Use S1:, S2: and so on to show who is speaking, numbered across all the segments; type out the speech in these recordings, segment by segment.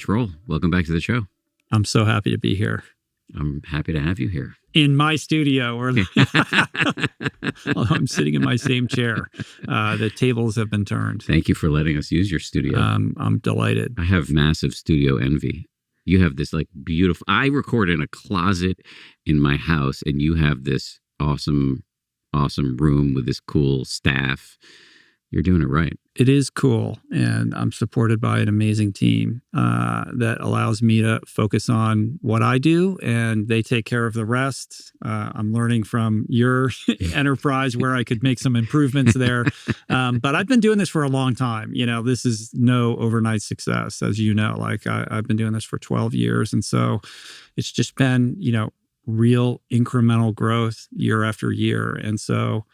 S1: Rich Roll. Welcome back to the show.
S2: I'm so happy to be here.
S1: I'm happy to have you here.
S2: In my studio, although I'm sitting in my same chair. The tables have been turned.
S1: Thank you for letting us use your studio.
S2: I'm delighted.
S1: I have massive studio envy. You have this beautiful... I record in a closet in my house, and you have this awesome room with this cool staff. You're doing it right.
S2: It is cool, and I'm supported by an amazing team that allows me to focus on what I do, and they take care of the rest. I'm learning from your enterprise where I could make some improvements there. But I've been doing this for a long time. This is no overnight success, as you know. I've been doing this for 12 years, and so it's just been, real incremental growth year after year. And so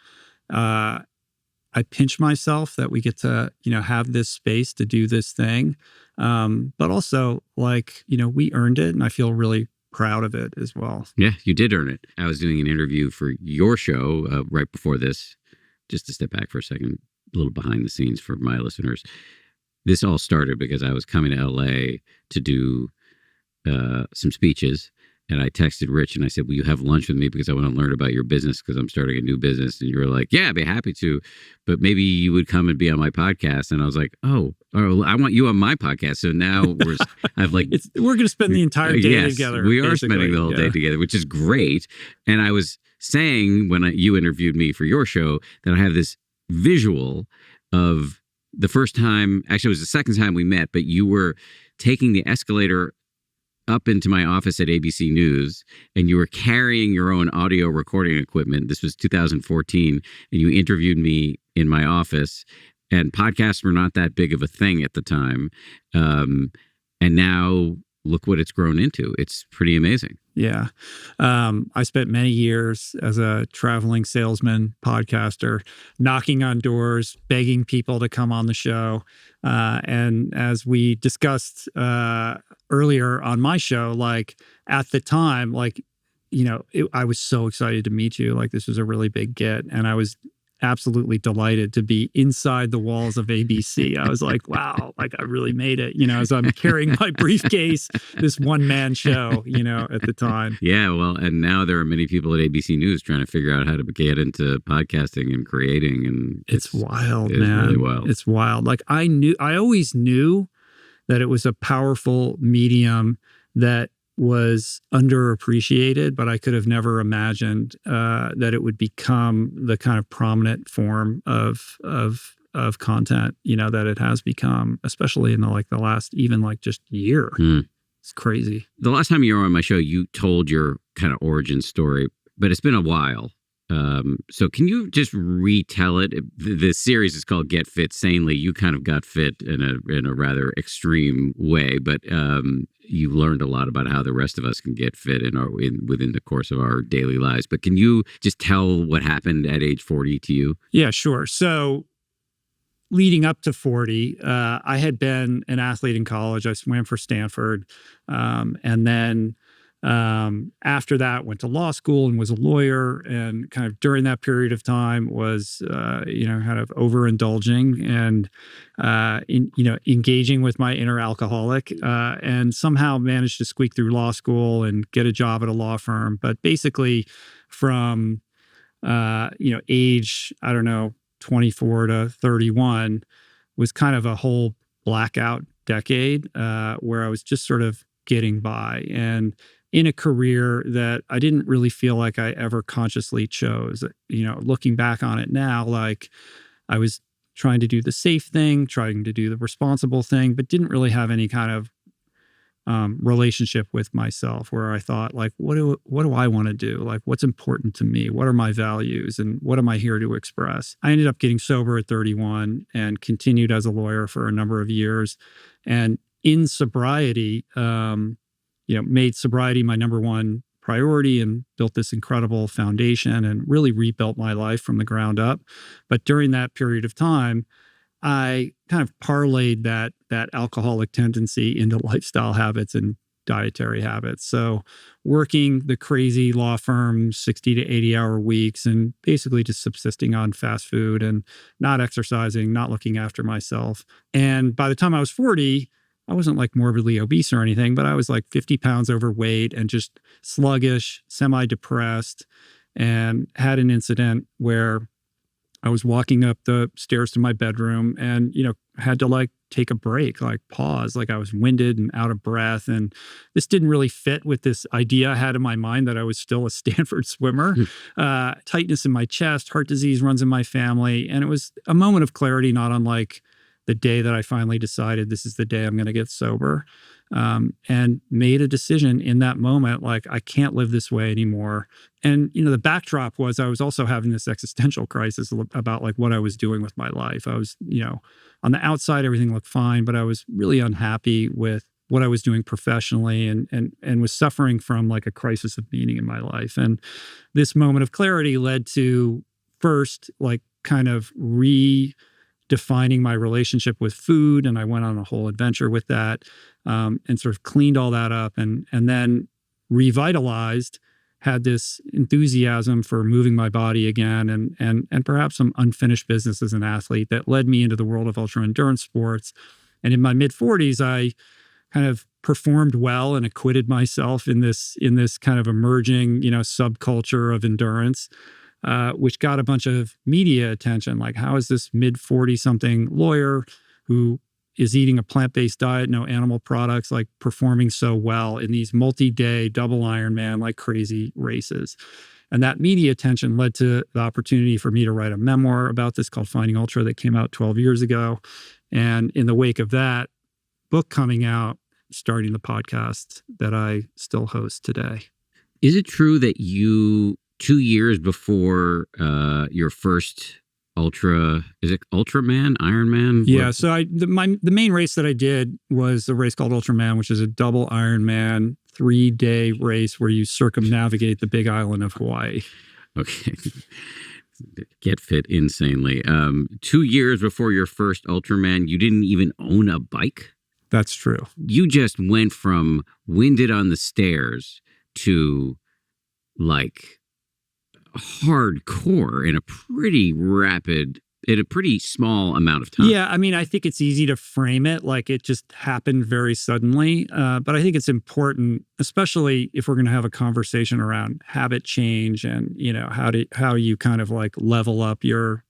S2: I pinch myself that we get to, have this space to do this thing. But also we earned it, and I feel really proud of it as well.
S1: Yeah, you did earn it. I was doing an interview for your show right before this. Just to step back for a second, a little behind the scenes for my listeners. This all started because I was coming to LA to do some speeches. And I texted Rich and I said, will you have lunch with me because I want to learn about your business because I'm starting a new business. And you were like, yeah, I'd be happy to. But maybe you would come and be on my podcast. And I was like, oh, I want you on my podcast. So now we're
S2: going to spend the entire day together.
S1: We are spending the whole day together, which is great. And I was saying when you interviewed me for your show that I have this visual of the first time, actually it was the second time we met, but you were taking the escalator up into my office at ABC News, and you were carrying your own audio recording equipment. This was 2014, and you interviewed me in my office, and podcasts were not that big of a thing at the time. And now look what it's grown into. It's pretty amazing.
S2: Yeah. I spent many years as a traveling salesman, podcaster, knocking on doors, begging people to come on the show. And as we discussed earlier on my show, at the time, I was so excited to meet you. This was a really big get. And I was absolutely delighted to be inside the walls of ABC. I was like, wow, I really made it, as I'm carrying my briefcase, this one-man show, at the time.
S1: Yeah, well, and now there are many people at ABC News trying to figure out how to get into podcasting and creating. And
S2: it's wild, man.
S1: It's really wild.
S2: It's wild. I always knew that it was a powerful medium that was underappreciated, but I could have never imagined that it would become the kind of prominent form of content, that it has become, especially in the last even just year. It's crazy.
S1: The last time you were on my show, you told your kind of origin story, but it's been a while. So can you just retell it? The series is called Get Fit Sanely. You kind of got fit in a rather extreme way, but you learned a lot about how the rest of us can get fit within the course of our daily lives. But can you just tell what happened at age 40 to you?
S2: Yeah, sure. So leading up to 40, I had been an athlete in college. I swam for Stanford. And then after that, went to law school and was a lawyer. And kind of during that period of time was, kind of overindulging and, engaging with my inner alcoholic, and somehow managed to squeak through law school and get a job at a law firm. But basically from, age, 24 to 31 was kind of a whole blackout decade, where I was just sort of getting by and in a career that I didn't really feel like I ever consciously chose. Looking back on it now, I was trying to do the safe thing, trying to do the responsible thing, but didn't really have any kind of relationship with myself where I thought, what do I want to do? What's important to me? What are my values? And what am I here to express? I ended up getting sober at 31 and continued as a lawyer for a number of years. And in sobriety, made sobriety my number one priority and built this incredible foundation and really rebuilt my life from the ground up. But during that period of time, I kind of parlayed that alcoholic tendency into lifestyle habits and dietary habits. So working the crazy law firm 60 to 80-hour weeks and basically just subsisting on fast food and not exercising, not looking after myself. And by the time I was 40, I wasn't like morbidly obese or anything, but I was like 50 pounds overweight and just sluggish, semi-depressed, and had an incident where I was walking up the stairs to my bedroom and, had to like take a break, like pause, like I was winded and out of breath. And this didn't really fit with this idea I had in my mind that I was still a Stanford swimmer. Tightness in my chest, heart disease runs in my family. And it was a moment of clarity, not unlike the day that I finally decided this is the day I'm going to get sober. And made a decision in that moment, like, I can't live this way anymore. And, the backdrop was I was also having this existential crisis about like what I was doing with my life. I was, on the outside, everything looked fine, but I was really unhappy with what I was doing professionally and was suffering from like a crisis of meaning in my life. And this moment of clarity led to first, like, kind of redefining my relationship with food. And I went on a whole adventure with that, and sort of cleaned all that up and then revitalized, had this enthusiasm for moving my body again and perhaps some unfinished business as an athlete that led me into the world of ultra endurance sports. And in my mid 40s, I kind of performed well and acquitted myself in this kind of emerging, subculture of endurance, which got a bunch of media attention. Like, how is this mid 40-something lawyer who is eating a plant-based diet, no animal products, like performing so well in these multi-day double Ironman, like crazy races? And that media attention led to the opportunity for me to write a memoir about this called Finding Ultra that came out 12 years ago. And in the wake of that book coming out, starting the podcast that I still host today.
S1: Is it true that you, 2 years before your first is it Ultraman, Ironman?
S2: Yeah. So the main race that I did was a race called Ultraman, which is a double Ironman 3-day race where you circumnavigate the big island of Hawaii.
S1: Okay. Get fit insanely. 2 years before your first Ultraman, you didn't even own a bike?
S2: That's true.
S1: You just went from winded on the stairs to like hardcore in a pretty small amount of time.
S2: Yeah, I mean, I think it's easy to frame it like it just happened very suddenly. But I think it's important, especially if we're going to have a conversation around habit change and, how you kind of like level up your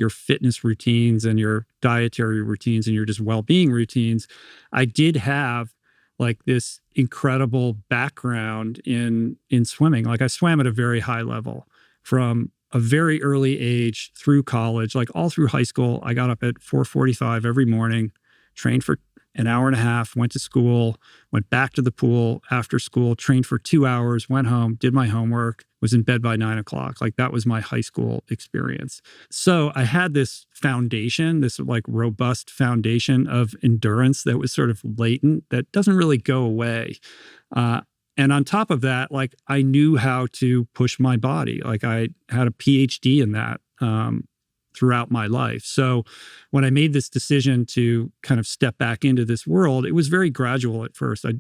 S2: fitness routines and your dietary routines and your just well-being routines. I did have like this incredible background in swimming. Like, I swam at a very high level from a very early age through college, like all through high school. I got up at 4:45 every morning, trained for an hour and a half, went to school, went back to the pool after school, trained for 2 hours, went home, did my homework, was in bed by 9 o'clock. Like, that was my high school experience. So I had this foundation, this like robust foundation of endurance that was sort of latent, that doesn't really go away. And on top of that, like, I knew how to push my body. Like, I had a PhD in that throughout my life. So when I made this decision to kind of step back into this world, it was very gradual at first. I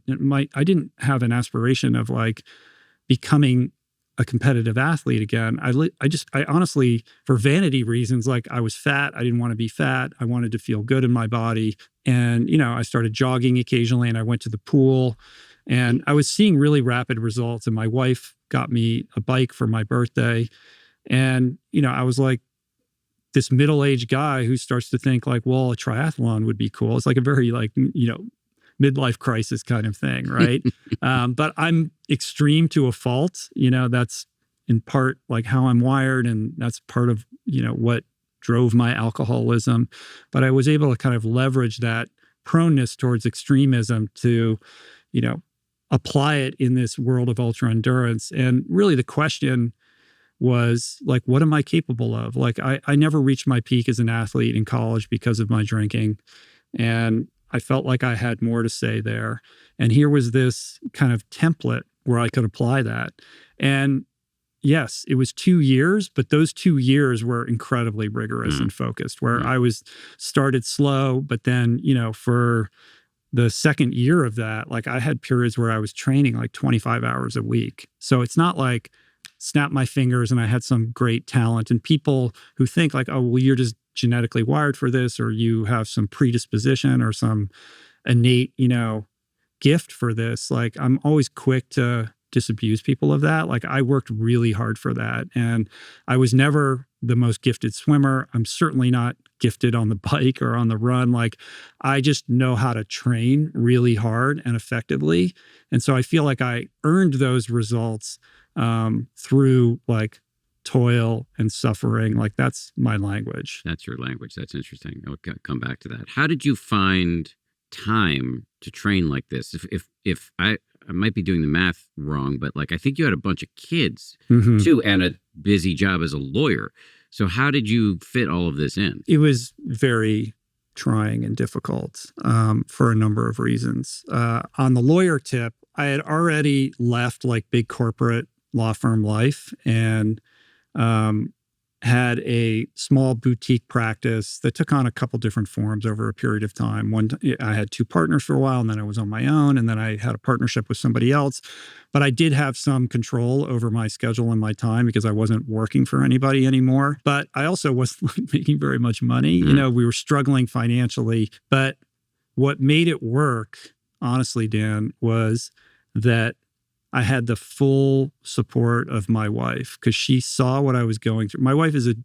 S2: didn't have an aspiration of like becoming a competitive athlete again. I honestly, for vanity reasons, like, I was fat. I didn't want to be fat. I wanted to feel good in my body. And, I started jogging occasionally and I went to the pool. And I was seeing really rapid results. And my wife got me a bike for my birthday. And, I was like this middle-aged guy who starts to think like, well, a triathlon would be cool. It's like a very like, midlife crisis kind of thing, right? But I'm extreme to a fault. That's in part like how I'm wired. And that's part of, what drove my alcoholism. But I was able to kind of leverage that proneness towards extremism to, apply it in this world of ultra endurance. And really the question was like, what am I capable of? Like, I never reached my peak as an athlete in college because of my drinking. And I felt like I had more to say there. And here was this kind of template where I could apply that. And yes, it was 2 years, but those 2 years were incredibly rigorous and focused, where I started slow, but then, for the second year of that, like, I had periods where I was training like 25 hours a week. So it's not like snap my fingers and I had some great talent. And people who think like, oh, well, you're just genetically wired for this, or you have some predisposition or some innate, gift for this. Like, I'm always quick to disabuse people of that. Like, I worked really hard for that. And I was never the most gifted swimmer. I'm certainly not gifted on the bike or on the run. Like, I just know how to train really hard and effectively. And so I feel like I earned those results through like toil and suffering. Like, that's my language.
S1: That's your language. That's interesting. I'll come back to that. How did you find time to train like this? If I might be doing the math wrong, but like, I think you had a bunch of kids too, and a busy job as a lawyer. So how did you fit all of this in?
S2: It was very trying and difficult for a number of reasons. On the lawyer tip, I had already left like big corporate law firm life and had a small boutique practice that took on a couple different forms over a period of time. I had two partners for a while, and then I was on my own, and then I had a partnership with somebody else. But I did have some control over my schedule and my time because I wasn't working for anybody anymore. But I also wasn't making very much money. We were struggling financially. But what made it work, honestly, Dan, was that I had the full support of my wife because she saw what I was going through. My wife is a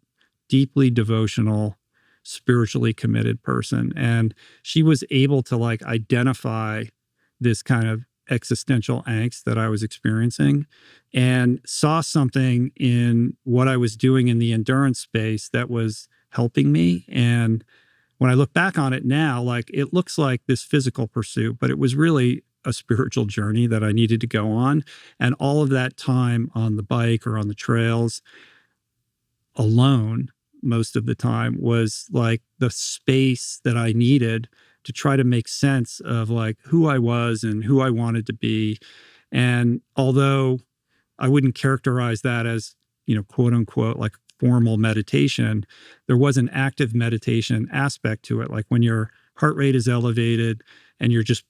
S2: deeply devotional, spiritually committed person. And she was able to like identify this kind of existential angst that I was experiencing and saw something in what I was doing in the endurance space that was helping me. And when I look back on it now, like, it looks like this physical pursuit, but it was really a spiritual journey that I needed to go on. And all of that time on the bike or on the trails alone, most of the time, was like the space that I needed to try to make sense of like who I was and who I wanted to be. And although I wouldn't characterize that as, quote unquote, like formal meditation, there was an active meditation aspect to it. Like when your heart rate is elevated and you're just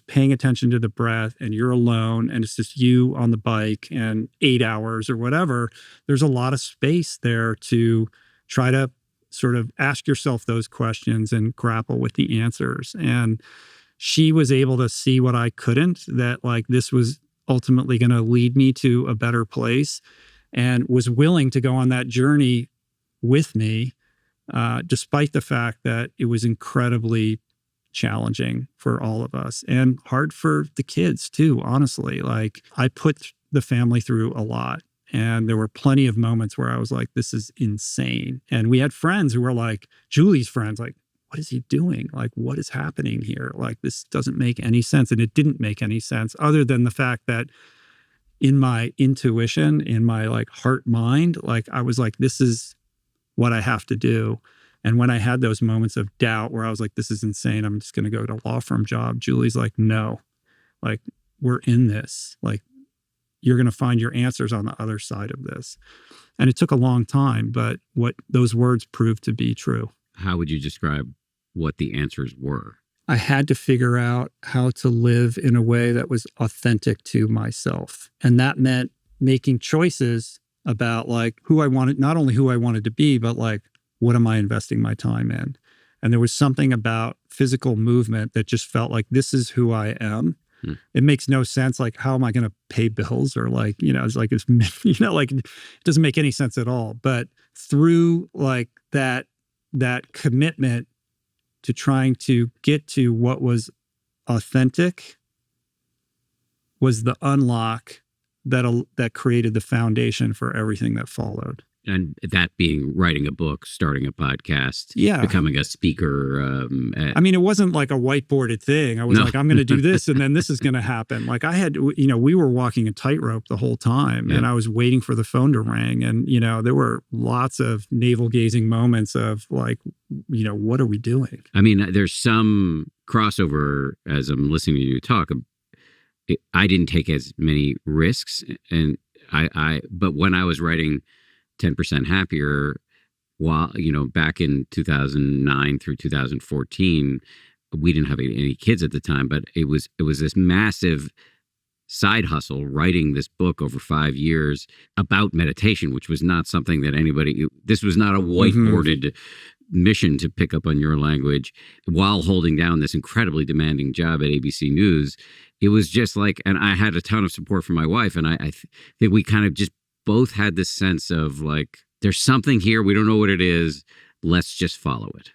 S2: paying attention to the breath and you're alone and it's just you on the bike and 8 hours or whatever, there's a lot of space there to try to sort of ask yourself those questions and grapple with the answers. And she was able to see what I couldn't, that like this was ultimately going to lead me to a better place, and was willing to go on that journey with me, despite the fact that it was incredibly challenging for all of us and hard for the kids too, honestly. Like, I put the family through a lot, and there were plenty of moments where I was like, this is insane. And we had friends who were like, Julie's friends, like, what is he doing? Like, what is happening here? Like, this doesn't make any sense. And it didn't make any sense other than the fact that in my intuition, in my like heart mind, like I was like, this is what I have to do. And when I had those moments of doubt where I was like, this is insane, I'm just going to go to a law firm job, Julie's like, no, like, we're in this. Like, you're going to find your answers on the other side of this. And it took a long time, but what those words proved to be true.
S1: How would you describe what the answers were?
S2: I had to figure out how to live in a way that was authentic to myself. And that meant making choices about like who I wanted, not only who I wanted to be, but like, what am I investing my time in? And there was something about physical movement that just felt like, this is who I am. It makes no sense. Like, how am I going to pay bills? Or like, it's like, like it doesn't make any sense at all. But through like that commitment to trying to get to what was authentic was the unlock that created the foundation for everything that followed.
S1: And that being writing a book, starting a podcast,
S2: yeah,
S1: becoming a speaker.
S2: I mean, it wasn't like a whiteboarded thing. I was like, I'm going to do this and then this is going to happen. Like, I had, we were walking a tightrope the whole time, and I was waiting for the phone to ring. And, there were lots of navel gazing moments of like, what are we doing?
S1: I mean, there's some crossover as I'm listening to you talk. I didn't take as many risks, and but when I was writing 10% Happier, while back in 2009 through 2014, we didn't have any kids at the time, but it was this massive side hustle, writing this book over 5 years about meditation, which was not something that this was not a whiteboarded mission to pick up on your language while holding down this incredibly demanding job at ABC News. It was just like, and I had a ton of support from my wife. And I think we kind of just both had this sense of like, there's something here. We don't know what it is. Let's just follow it.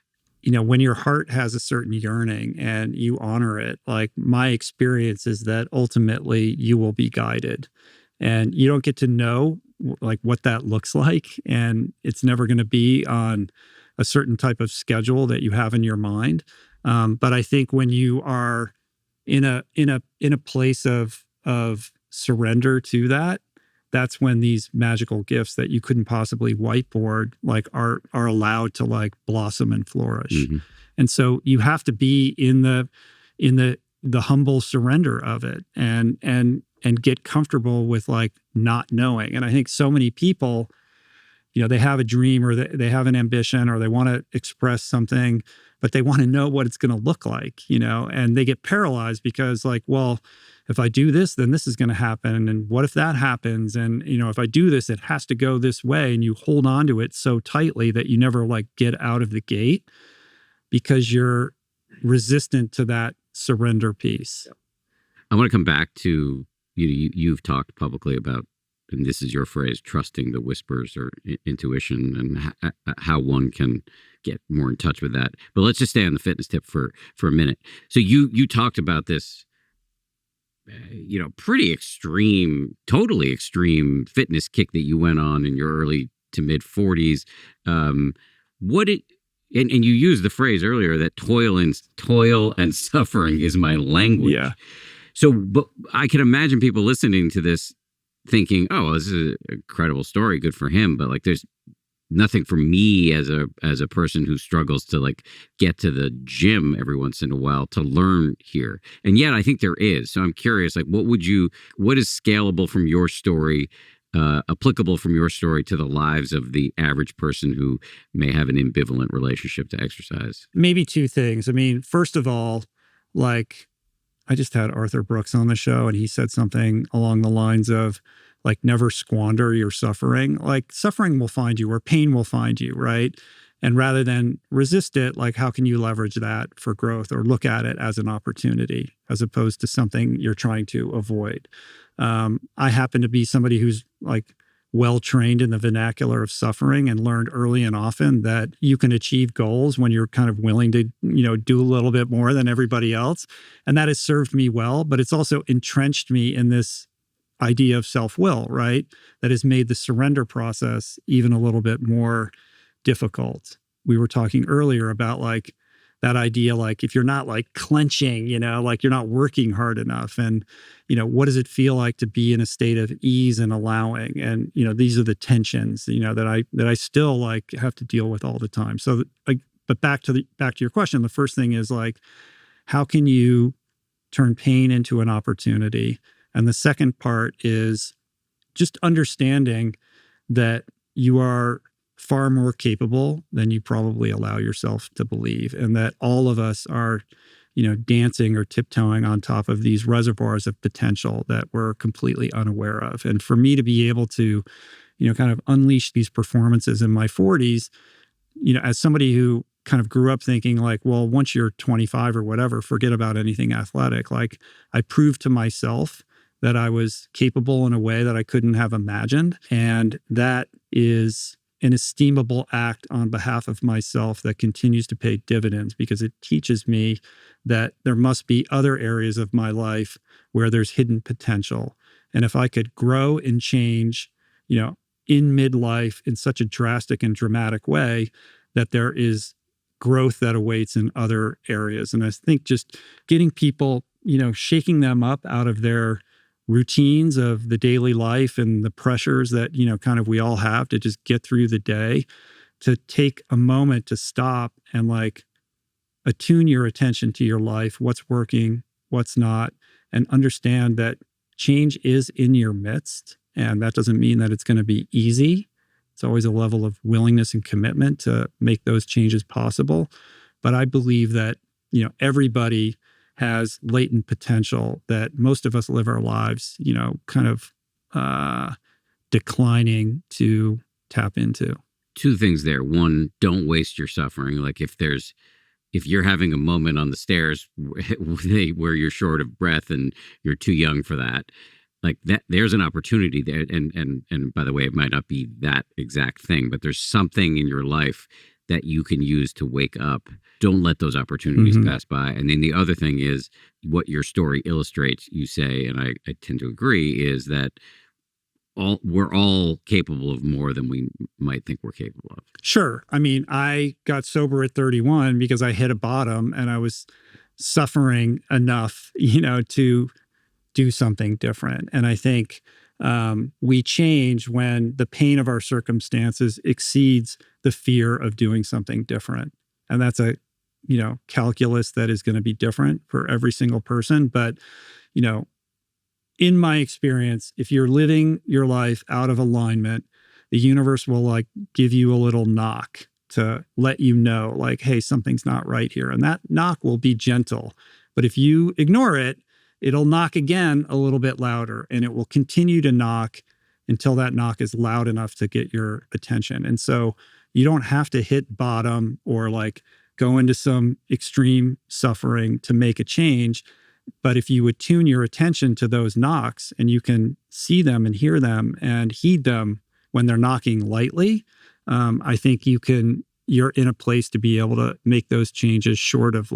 S2: When your heart has a certain yearning and you honor it, like my experience is that ultimately you will be guided, and you don't get to know like what that looks like. And it's never going to be on a certain type of schedule that you have in your mind. But I think when you are in a place of surrender to that, that's when these magical gifts that you couldn't possibly whiteboard like are allowed to like blossom and flourish. Mm-hmm. And so you have to be in the humble surrender of it and get comfortable with like not knowing. And I think so many people, they have a dream or they have an ambition or they want to express something, but they want to know what it's going to look like, and they get paralyzed because like, well, if I do this, then this is going to happen. And what if that happens? And, if I do this, it has to go this way. And you hold on to it so tightly that you never like get out of the gate because you're resistant to that surrender piece.
S1: I want to come back to, you've talked publicly about, and this is your phrase, trusting the whispers or intuition, and how one can get more in touch with that. But let's just stay on the fitness tip for a minute. So you talked about this, pretty extreme, totally extreme fitness kick that you went on in your early to mid 40s. And you used the phrase earlier that toil and suffering is my language.
S2: Yeah.
S1: So, but I can imagine people listening to this thinking, oh, this is an incredible story. Good for him. But like, there's nothing for me as a person who struggles to like get to the gym every once in a while to learn here. And yet I think there is. So I'm curious, like, what is scalable from your story, applicable from your story to the lives of the average person who may have an ambivalent relationship to exercise?
S2: Maybe two things. I mean, first of all, like I just had Arthur Brooks on the show and he said something along the lines of like, never squander your suffering. Like suffering will find you or pain will find you, right? And rather than resist it, like how can you leverage that for growth or look at it as an opportunity as opposed to something you're trying to avoid? I happen to be somebody who's like well-trained in the vernacular of suffering and learned early and often that you can achieve goals when you're kind of willing to, do a little bit more than everybody else. And that has served me well, but it's also entrenched me in this idea of self-will, right? That has made the surrender process even a little bit more difficult. We were talking earlier about like that idea, like if you're not like clenching, like you're not working hard enough. And, what does it feel like to be in a state of ease and allowing? And, these are the tensions, that I still like have to deal with all the time. So like, but back to your question, the first thing is like, how can you turn pain into an opportunity? And the second part is just understanding that you are far more capable than you probably allow yourself to believe, and that all of us are, dancing or tiptoeing on top of these reservoirs of potential that we're completely unaware of. And for me to be able to, kind of unleash these performances in my 40s, as somebody who kind of grew up thinking like, well, once you're 25 or whatever, forget about anything athletic. Like I proved to myself that I was capable in a way that I couldn't have imagined. And that is an esteemable act on behalf of myself that continues to pay dividends because it teaches me that there must be other areas of my life where there's hidden potential. And if I could grow and change, in midlife in such a drastic and dramatic way, that there is growth that awaits in other areas. And I think just getting people, shaking them up out of their routines of the daily life and the pressures that, kind of we all have to just get through the day, to take a moment to stop and like attune your attention to your life, what's working, what's not, and understand that change is in your midst. And that doesn't mean that it's going to be easy. It's always a level of willingness and commitment to make those changes possible. But I believe that, everybody has latent potential that most of us live our lives, kind of declining to tap into.
S1: Two things there. One, don't waste your suffering. Like if you're having a moment on the stairs where you're short of breath and you're too young for that, like that, there's an opportunity there. And by the way, it might not be that exact thing, but there's something in your life that you can use to wake up. Don't let those opportunities pass by. And then the other thing is what your story illustrates, you say, and I tend to agree, is that we're all capable of more than we might think we're capable of.
S2: Sure. I mean, I got sober at 31 because I hit a bottom and I was suffering enough, to do something different. And I think we change when the pain of our circumstances exceeds the fear of doing something different. And that's a, calculus that is going to be different for every single person. But, in my experience, if you're living your life out of alignment, the universe will give you a little knock to let you know, hey, something's not right here. And that knock will be gentle. But if you ignore it, it'll knock again a little bit louder, and it will continue to knock until that knock is loud enough to get your attention. And so you don't have to hit bottom or go into some extreme suffering to make a change. But if you would tune your attention to those knocks and you can see them and hear them and heed them when they're knocking lightly, I think you're in a place to be able to make those changes short of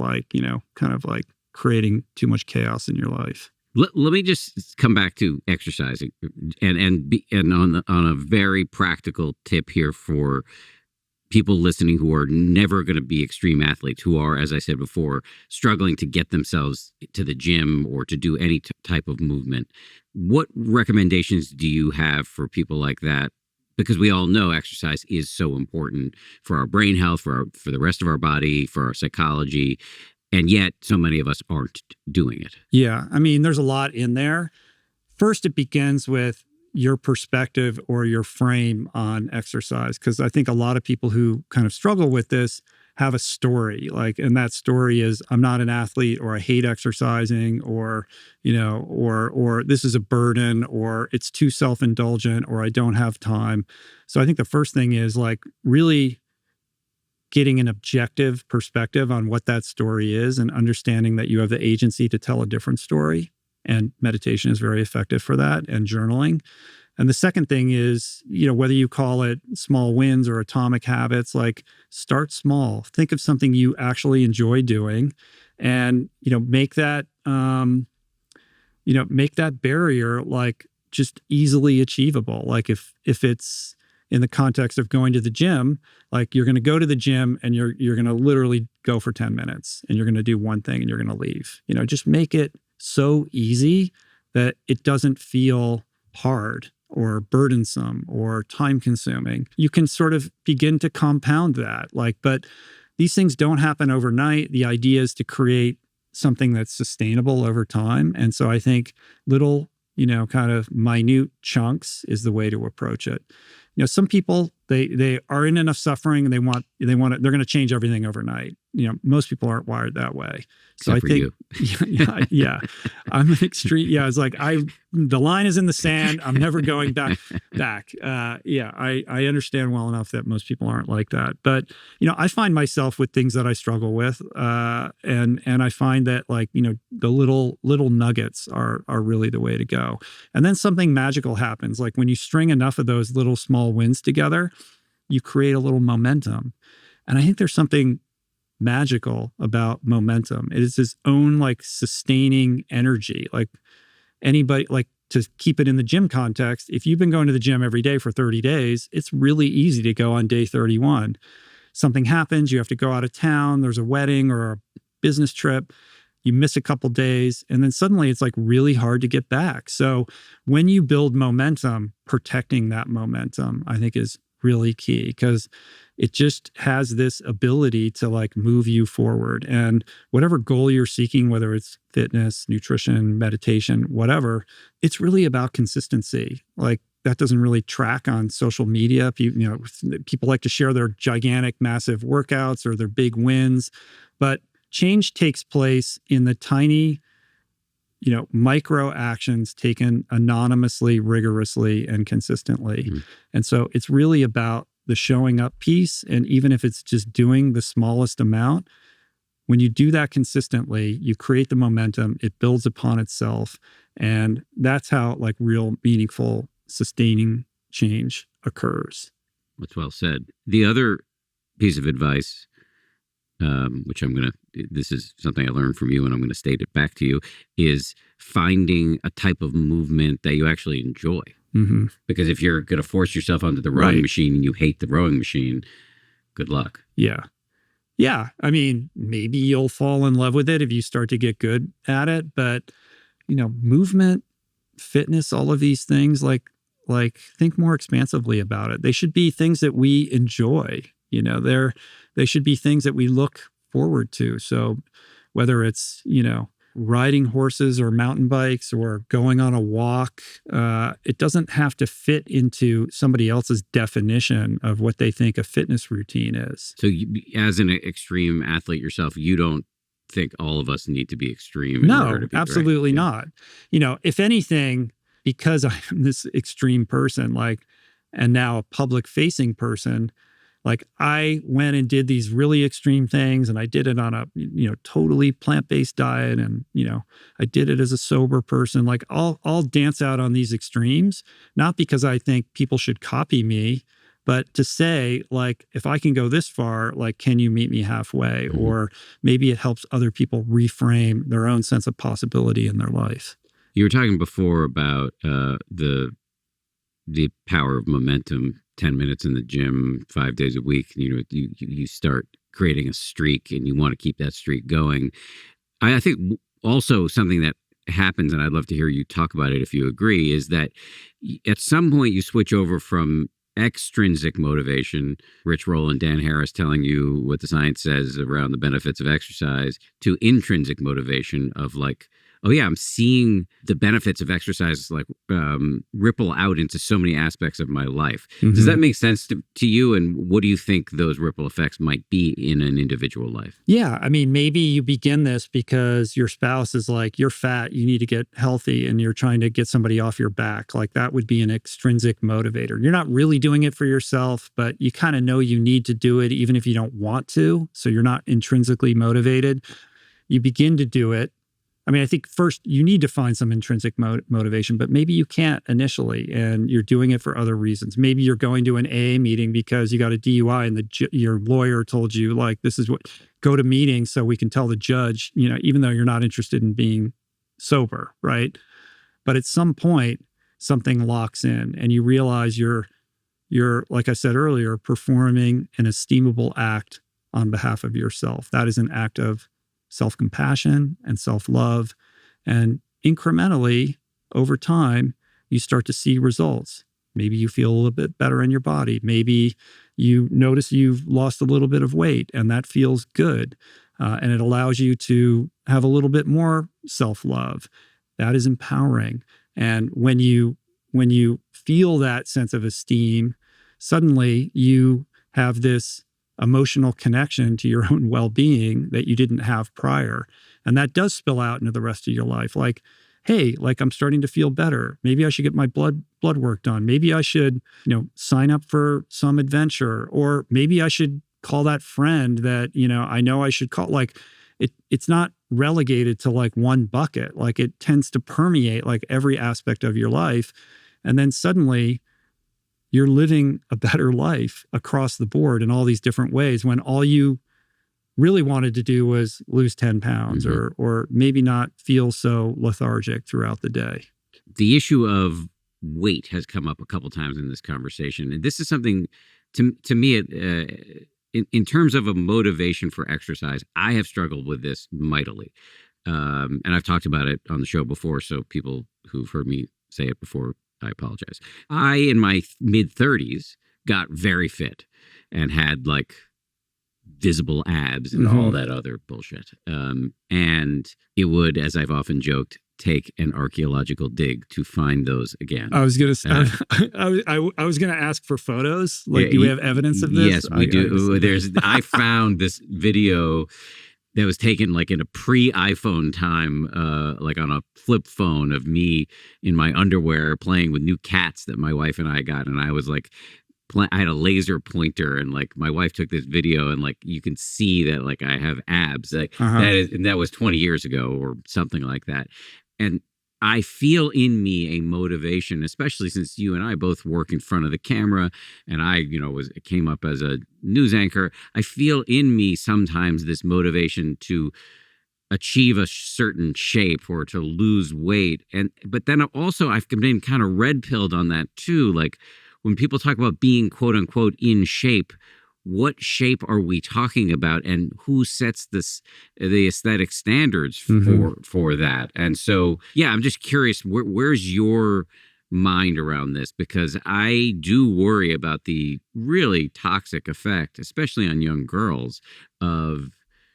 S2: creating too much chaos in your life.
S1: Let me just come back to exercising and on a very practical tip here for people listening who are never going to be extreme athletes, who are, as I said before, struggling to get themselves to the gym or to do any type of movement. What recommendations do you have for people like that? Because we all know exercise is so important for our brain health, for the rest of our body, for our psychology. And yet so many of us aren't doing it.
S2: Yeah. I mean, there's a lot in there. First, it begins with your perspective or your frame on exercise. Because I think a lot of people who kind of struggle with this have a story, and that story is, I'm not an athlete, or I hate exercising, or, or this is a burden, or it's too self-indulgent, or I don't have time. So I think the first thing is really getting an objective perspective on what that story is and understanding that you have the agency to tell a different story. And meditation is very effective for that, and journaling. And the second thing is, whether you call it small wins or atomic habits, start small. Think of something you actually enjoy doing and, make that, make that barrier just easily achievable. If it's in the context of going to the gym, you're going to go to the gym and you're going to literally go for 10 minutes and you're going to do one thing and you're going to leave. Just make it so easy that it doesn't feel hard or burdensome or time consuming. You can sort of begin to compound that. But these things don't happen overnight. The idea is to create something that's sustainable over time. And so I think little, kind of minute chunks is the way to approach it. Some people, they are in enough suffering and they're going to change everything overnight. Most people aren't wired that way. So
S1: Except
S2: I think,
S1: you.
S2: yeah, I'm an extreme. Yeah. It's the line is in the sand. I'm never going back. I understand well enough that most people aren't like that. But, I find myself with things that I struggle with. And I find that the little nuggets are really the way to go. And then something magical happens. When you string enough of those little small wins together, you create a little momentum. And I think there's something magical about momentum. It is its own sustaining energy. Anybody, to keep it in the gym context, if you've been going to the gym every day for 30 days, it's really easy to go on day 31. Something happens, you have to go out of town, there's a wedding or a business trip, you miss a couple days, and then suddenly it's really hard to get back. So when you build momentum, protecting that momentum, I think is really key, because it just has this ability to move you forward. And whatever goal you're seeking, whether it's fitness, nutrition, meditation, whatever, it's really about consistency. That doesn't really track on social media. People like to share their gigantic, massive workouts or their big wins, but change takes place in the tiny, micro actions taken anonymously, rigorously, and consistently.
S1: Mm-hmm.
S2: And so it's really about the showing up piece. And even if it's just doing the smallest amount, when you do that consistently, you create the momentum, it builds upon itself. And that's how like real meaningful, sustaining change occurs.
S1: That's well said. The other piece of advice, which this is something I learned from you and I'm going to state it back to you, is finding a type of movement that you actually enjoy.
S2: Mm-hmm.
S1: Because if you're going to force yourself onto the rowing machine and you hate the rowing machine, good luck.
S2: Yeah. Yeah. I mean, maybe you'll fall in love with it if you start to get good at it. But, movement, fitness, all of these things, like think more expansively about it. They should be things that we enjoy. They should be things that we look forward to. So whether it's, riding horses or mountain bikes or going on a walk, it doesn't have to fit into somebody else's definition of what they think a fitness routine is.
S1: So as an extreme athlete yourself, you don't think all of us need to be extreme?
S2: No, absolutely not. If anything, because I'm this extreme person, and now a public facing person, I went and did these really extreme things, and I did it on a, totally plant-based diet. And, I did it as a sober person. I'll dance out on these extremes, not because I think people should copy me, but to say, if I can go this far, can you meet me halfway?
S1: Mm-hmm.
S2: Or maybe it helps other people reframe their own sense of possibility in their life.
S1: You were talking before about the power of momentum. 10 minutes in the gym 5 days a week, you start creating a streak and you want to keep that streak going. I think also something that happens, and I'd love to hear you talk about it if you agree, is that at some point you switch over from extrinsic motivation, Rich Roll and Dan Harris telling you what the science says around the benefits of exercise, to intrinsic motivation of oh yeah, I'm seeing the benefits of exercise ripple out into so many aspects of my life. Mm-hmm. Does that make sense to you? And what do you think those ripple effects might be in an individual life?
S2: Yeah. I mean, maybe you begin this because your spouse is you're fat, you need to get healthy, and you're trying to get somebody off your back. That would be an extrinsic motivator. You're not really doing it for yourself, but you kind of know you need to do it even if you don't want to. So you're not intrinsically motivated. You begin to do it. I mean, I think first you need to find some intrinsic motivation, but maybe you can't initially, and you're doing it for other reasons. Maybe you're going to an AA meeting because you got a DUI and your lawyer told you, this is what, go to meetings so we can tell the judge, even though you're not interested in being sober, right? But at some point, something locks in and you realize you're, like I said earlier, performing an esteemable act on behalf of yourself. That is an act of self-compassion and self-love. And incrementally, over time, you start to see results. Maybe you feel a little bit better in your body. Maybe you notice you've lost a little bit of weight, and that feels good. And it allows you to have a little bit more self-love. That is empowering. And when you feel that sense of esteem, suddenly you have this emotional connection to your own well-being that you didn't have prior. And that does spill out into the rest of your life. Hey, I'm starting to feel better. Maybe I should get my blood work done. Maybe I should, sign up for some adventure, or maybe I should call that friend that, I know I should call. It's not relegated to one bucket. It tends to permeate every aspect of your life. And then suddenly you're living a better life across the board in all these different ways, when all you really wanted to do was lose 10 pounds, mm-hmm. or maybe not feel so lethargic throughout the day.
S1: The issue of weight has come up a couple times in this conversation. And this is something, to me, in terms of a motivation for exercise, I have struggled with this mightily. And I've talked about it on the show before, so people who've heard me say it before, I apologize. I, in my mid-30s, got very fit and had visible abs and
S2: mm-hmm.
S1: all that other bullshit. And it would, as I've often joked, take an archaeological dig to find those again.
S2: I was gonna I was gonna ask for photos. Do we have evidence of this?
S1: Yes, we do. I found this video that was taken like in a pre-iPhone time, like on a flip phone of me in my underwear playing with new cats that my wife and I got. And I was like, I had a laser pointer, and like my wife took this video, and like you can see that like I have abs. Like and that was 20 years ago or something like that. And I feel in me a motivation, especially since you and I both work in front of the camera, and I, came up as a news anchor. I feel in me sometimes this motivation to achieve a certain shape or to lose weight. But then also I've been kind of red pilled on that too. Like when people talk about being quote unquote in shape, what shape are we talking about, and who sets the aesthetic standards for that? And so, yeah, I'm just curious, where's your mind around this? Because I do worry about the really toxic effect, especially on young girls, of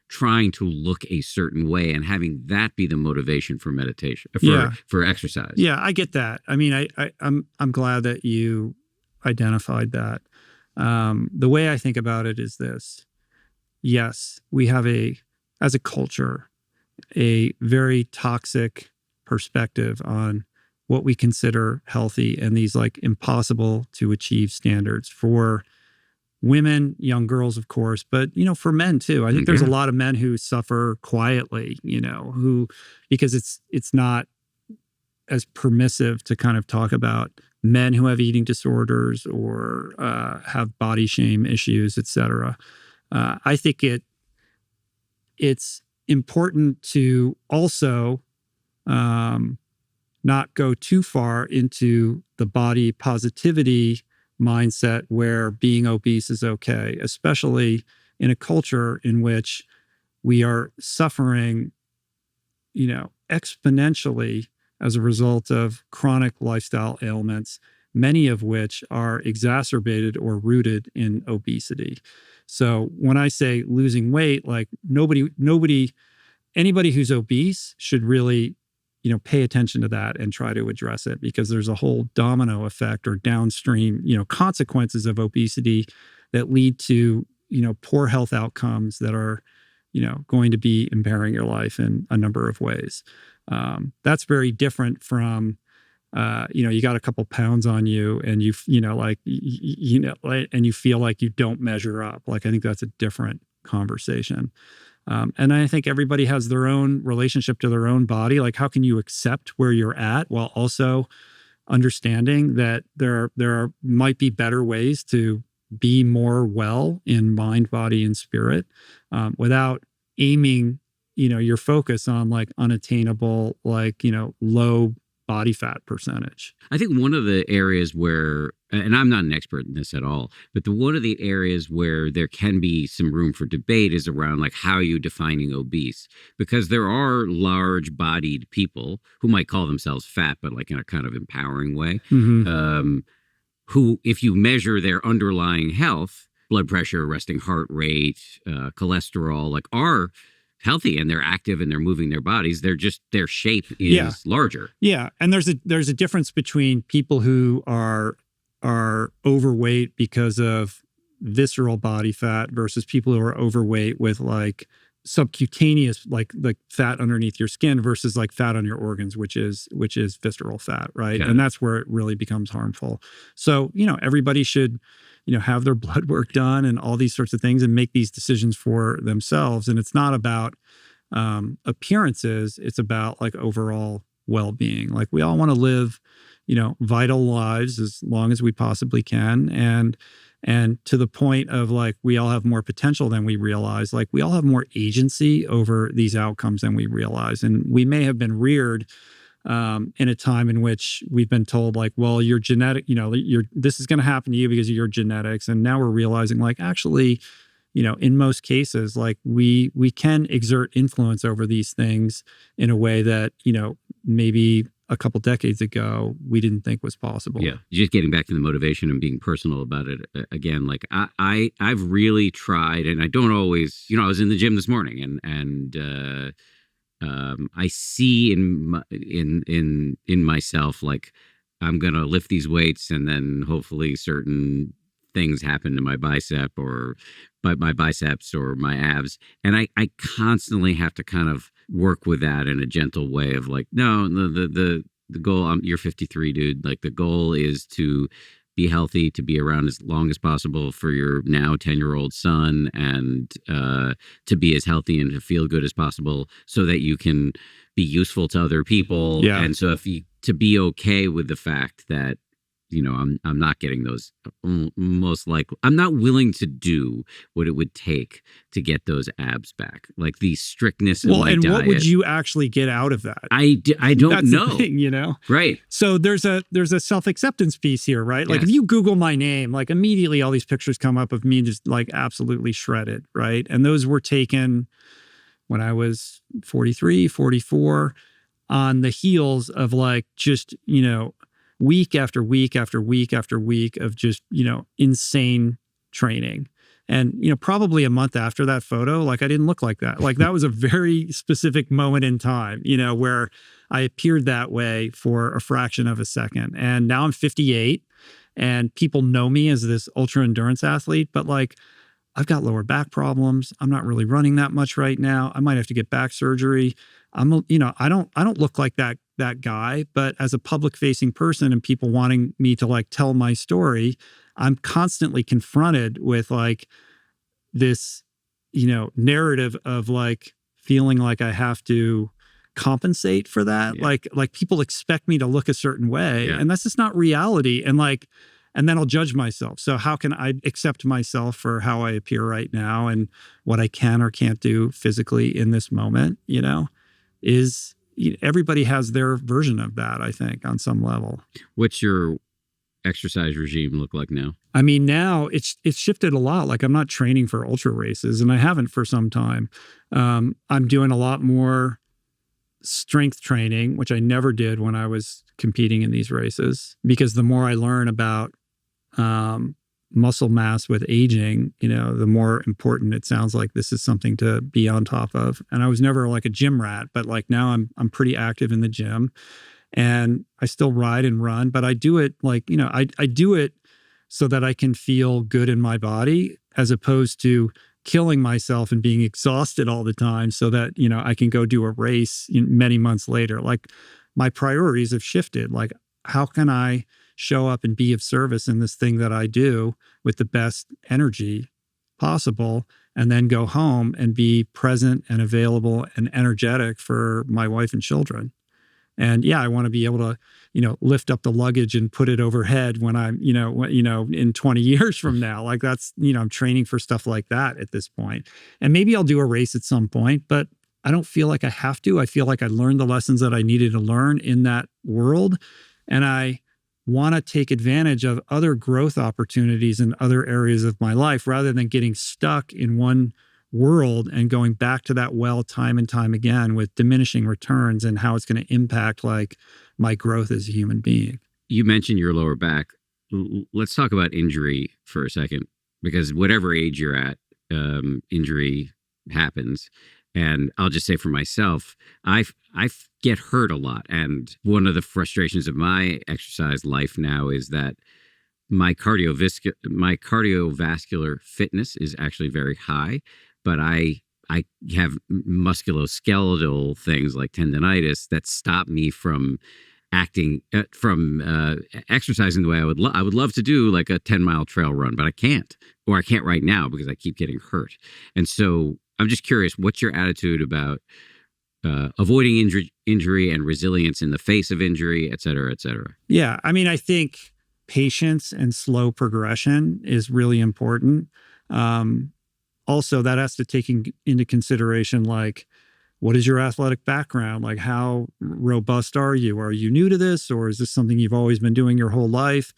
S1: trying to look a certain way and having that be the motivation for meditation, for exercise.
S2: Yeah, I get that. I mean, I'm glad that you identified that. The way I think about it is this. Yes, we have as a culture, a very toxic perspective on what we consider healthy and these like impossible to achieve standards for women, young girls, of course, but, for men too. I think there's a lot of men who suffer quietly, because it's not as permissive to kind of talk about men who have eating disorders or have body shame issues, et cetera. I think it's important to also not go too far into the body positivity mindset where being obese is okay, especially in a culture in which we are suffering, exponentially as a result of chronic lifestyle ailments, many of which are exacerbated or rooted in obesity. So when I say losing weight, like anybody who's obese should really, pay attention to that and try to address it, because there's a whole domino effect or downstream, consequences of obesity that lead to, poor health outcomes that are, going to be impairing your life in a number of ways. That's very different from, you got a couple pounds on you and and you feel like you don't measure up. Like, I think that's a different conversation. And I think everybody has their own relationship to their own body. Like, how can you accept where you're at while also understanding that there might be better ways to be more well in mind, body, and spirit, without aiming, your focus on like unattainable, like, low body fat percentage.
S1: I think one of the areas where, and I'm not an expert in this at all, but one of the areas where there can be some room for debate is around like how you defining obese, because there are large bodied people who might call themselves fat, but like in a kind of empowering way, who, if you measure their underlying health, blood pressure, resting heart rate, cholesterol, like are healthy and they're active and they're moving their bodies. Their shape is larger.
S2: Yeah. And there's a difference between people who are overweight because of visceral body fat versus people who are overweight with like subcutaneous, like fat underneath your skin versus like fat on your organs, which is visceral fat. Right. And that's where it really becomes harmful. So, everybody should, have their blood work done and all these sorts of things and make these decisions for themselves. And it's not about appearances. It's about like overall well-being. Like, we all want to live, vital lives as long as we possibly can. And to the point of like, we all have more potential than we realize. Like, we all have more agency over these outcomes than we realize. And we may have been reared in a time in which we've been told like, well, your genetic, this is going to happen to you because of your genetics. And now we're realizing like, actually, in most cases, like we can exert influence over these things in a way that, maybe a couple decades ago, we didn't think was possible.
S1: Yeah. Just getting back to the motivation and being personal about it again, like I've really tried, and I don't always, I was in the gym this morning and I see in myself, like, I'm going to lift these weights and then hopefully certain things happen to my my biceps or my abs. And I constantly have to kind of work with that in a gentle way of like, no, the goal, you're 53, dude. Like the goal is to be healthy, to be around as long as possible for your now 10-year-old son, and to be as healthy and to feel good as possible so that you can be useful to other people.
S2: Yeah.
S1: And so to be okay with the fact that, I'm not getting those, most likely, I'm not willing to do what it would take to get those abs back. Like the strictness of my diet.
S2: What would you actually get out of that?
S1: I don't
S2: That's
S1: know.
S2: the thing,
S1: Right.
S2: So there's a self-acceptance piece here, right? Like if you Google my name, like immediately all these pictures come up of me just like absolutely shredded, right? And those were taken when I was 43, 44, on the heels of like just, week after week after week after week of just, insane training. And, probably a month after that photo, like I didn't look like that. Like that was a very specific moment in time, where I appeared that way for a fraction of a second. And now I'm 58 and people know me as this ultra endurance athlete, but like I've got lower back problems. I'm not really running that much right now. I might have to get back surgery. I don't look like that guy, but as a public facing person and people wanting me to like tell my story, I'm constantly confronted with like this, narrative of like feeling like I have to compensate for that.
S1: Yeah.
S2: Like people expect me to look a certain way,
S1: Yeah.
S2: and that's just not reality. And then I'll judge myself. So how can I accept myself for how I appear right now and what I can or can't do physically in this moment, everybody has their version of that, I think, on some level.
S1: What's your exercise regime look like now?
S2: I mean, now it's shifted a lot. Like I'm not training for ultra races, and I haven't for some time. I'm doing a lot more strength training, which I never did when I was competing in these races, because the more I learn about muscle mass with aging, the more important it sounds like this is something to be on top of. And I was never like a gym rat, but like now I'm pretty active in the gym, and I still ride and run, but I do it like, I do it so that I can feel good in my body, as opposed to killing myself and being exhausted all the time so that, I can go do a race many months later. Like my priorities have shifted. Like, how can I show up and be of service in this thing that I do with the best energy possible, and then go home and be present and available and energetic for my wife and children. And yeah, I want to be able to, lift up the luggage and put it overhead when I'm, in 20 years from now. Like that's, I'm training for stuff like that at this point. And maybe I'll do a race at some point, but I don't feel like I have to. I feel like I learned the lessons that I needed to learn in that world. And I want to take advantage of other growth opportunities in other areas of my life, rather than getting stuck in one world and going back to that well time and time again with diminishing returns, and how it's going to impact like my growth as a human being.
S1: You mentioned your lower back. Let's talk about injury for a second, because whatever age you're at, injury happens. And I'll just say for myself, I get hurt a lot. And one of the frustrations of my exercise life now is that my cardiovascular fitness is actually very high, but I have musculoskeletal things like tendonitis that stop me from exercising the way I would love to do, like a 10-mile trail run, but I can't right now because I keep getting hurt. And so I'm just curious, what's your attitude about avoiding injury and resilience in the face of injury, et cetera, et cetera?
S2: Yeah. I mean, I think patience and slow progression is really important. Also, that has to take into consideration, like, what is your athletic background? Like, how robust are you? Are you new to this, or is this something you've always been doing your whole life?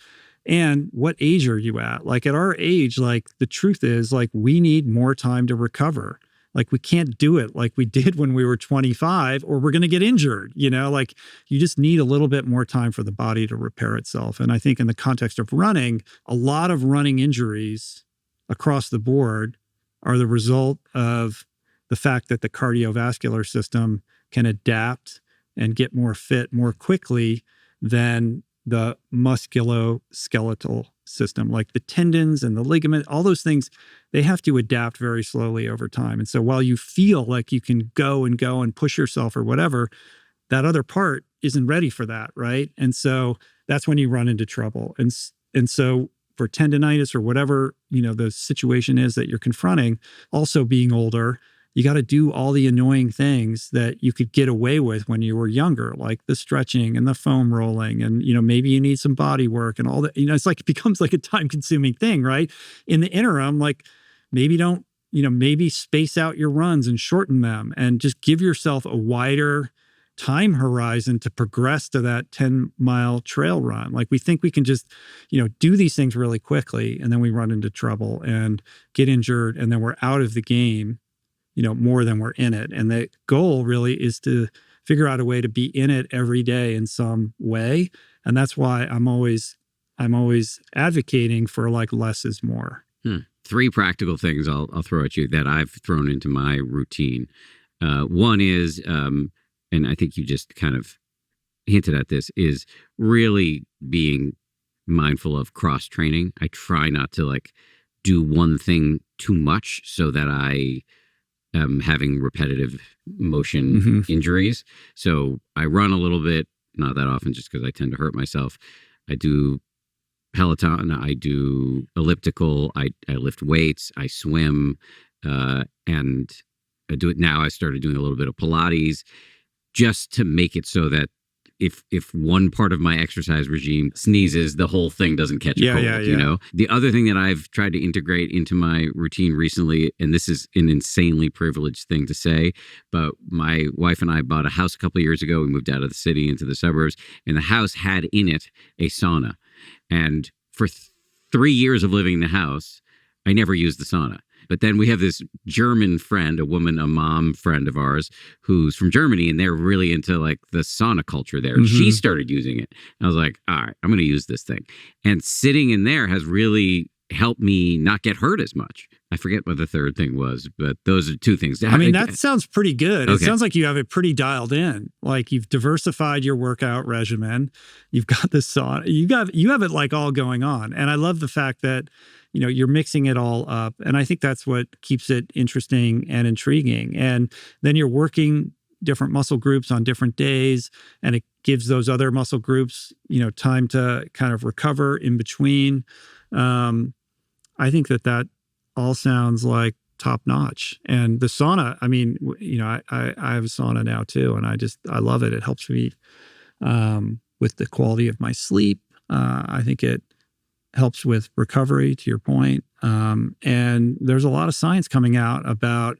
S2: And what age are you at? Like at our age, like the truth is, like, we need more time to recover. Like we can't do it like we did when we were 25, or we're going to get injured. Like you just need a little bit more time for the body to repair itself. And I think in the context of running, a lot of running injuries across the board are the result of the fact that the cardiovascular system can adapt and get more fit more quickly than the musculoskeletal system, like the tendons and the ligament, all those things, they have to adapt very slowly over time. And so while you feel like you can go and push yourself or whatever, that other part isn't ready for that, right? And so that's when you run into trouble. And so for tendonitis or whatever, the situation is that you're confronting, also being older, you got to do all the annoying things that you could get away with when you were younger, like the stretching and the foam rolling. And, maybe you need some body work and all that. It's like, it becomes like a time consuming thing, right? In the interim, like maybe don't, maybe space out your runs and shorten them and just give yourself a wider time horizon to progress to that 10-mile trail run. Like we think we can just, do these things really quickly, and then we run into trouble and get injured, and then we're out of the game, more than we're in it. And the goal really is to figure out a way to be in it every day in some way. And that's why I'm always advocating for like less is more.
S1: 3 practical things I'll throw at you that I've thrown into my routine. One is, and I think you just kind of hinted at this, is really being mindful of cross training. I try not to like do one thing too much so that I am having repetitive motion injuries. So I run a little bit, not that often just because I tend to hurt myself. I do Peloton, I do elliptical, I lift weights, I swim, and I do it now. I started doing a little bit of Pilates just to make it so that if one part of my exercise regime sneezes, the whole thing doesn't catch a cold, The other thing that I've tried to integrate into my routine recently, and this is an insanely privileged thing to say, but my wife and I bought a house a couple of years ago. We moved out of the city into the suburbs, and the house had in it a sauna. And for 3 years of living in the house, I never used the sauna. But then we have this German friend, a mom friend of ours, who's from Germany, and they're really into like the sauna culture there. And she started using it. And I was like, all right, I'm going to use this thing. And sitting in there has really helped me not get hurt as much. I forget what the third thing was, but those are 2 things.
S2: I mean, that sounds pretty good. Okay. It sounds like you have it pretty dialed in. Like you've diversified your workout regimen. You've got the sauna. You have it like all going on. And I love the fact that, you're mixing it all up. And I think that's what keeps it interesting and intriguing. And then you're working different muscle groups on different days, and it gives those other muscle groups, time to kind of recover in between. I think that all sounds like top notch. And the sauna, I mean, I have a sauna now too, and I love it. It helps me with the quality of my sleep. I think it helps with recovery, to your point. And there's a lot of science coming out about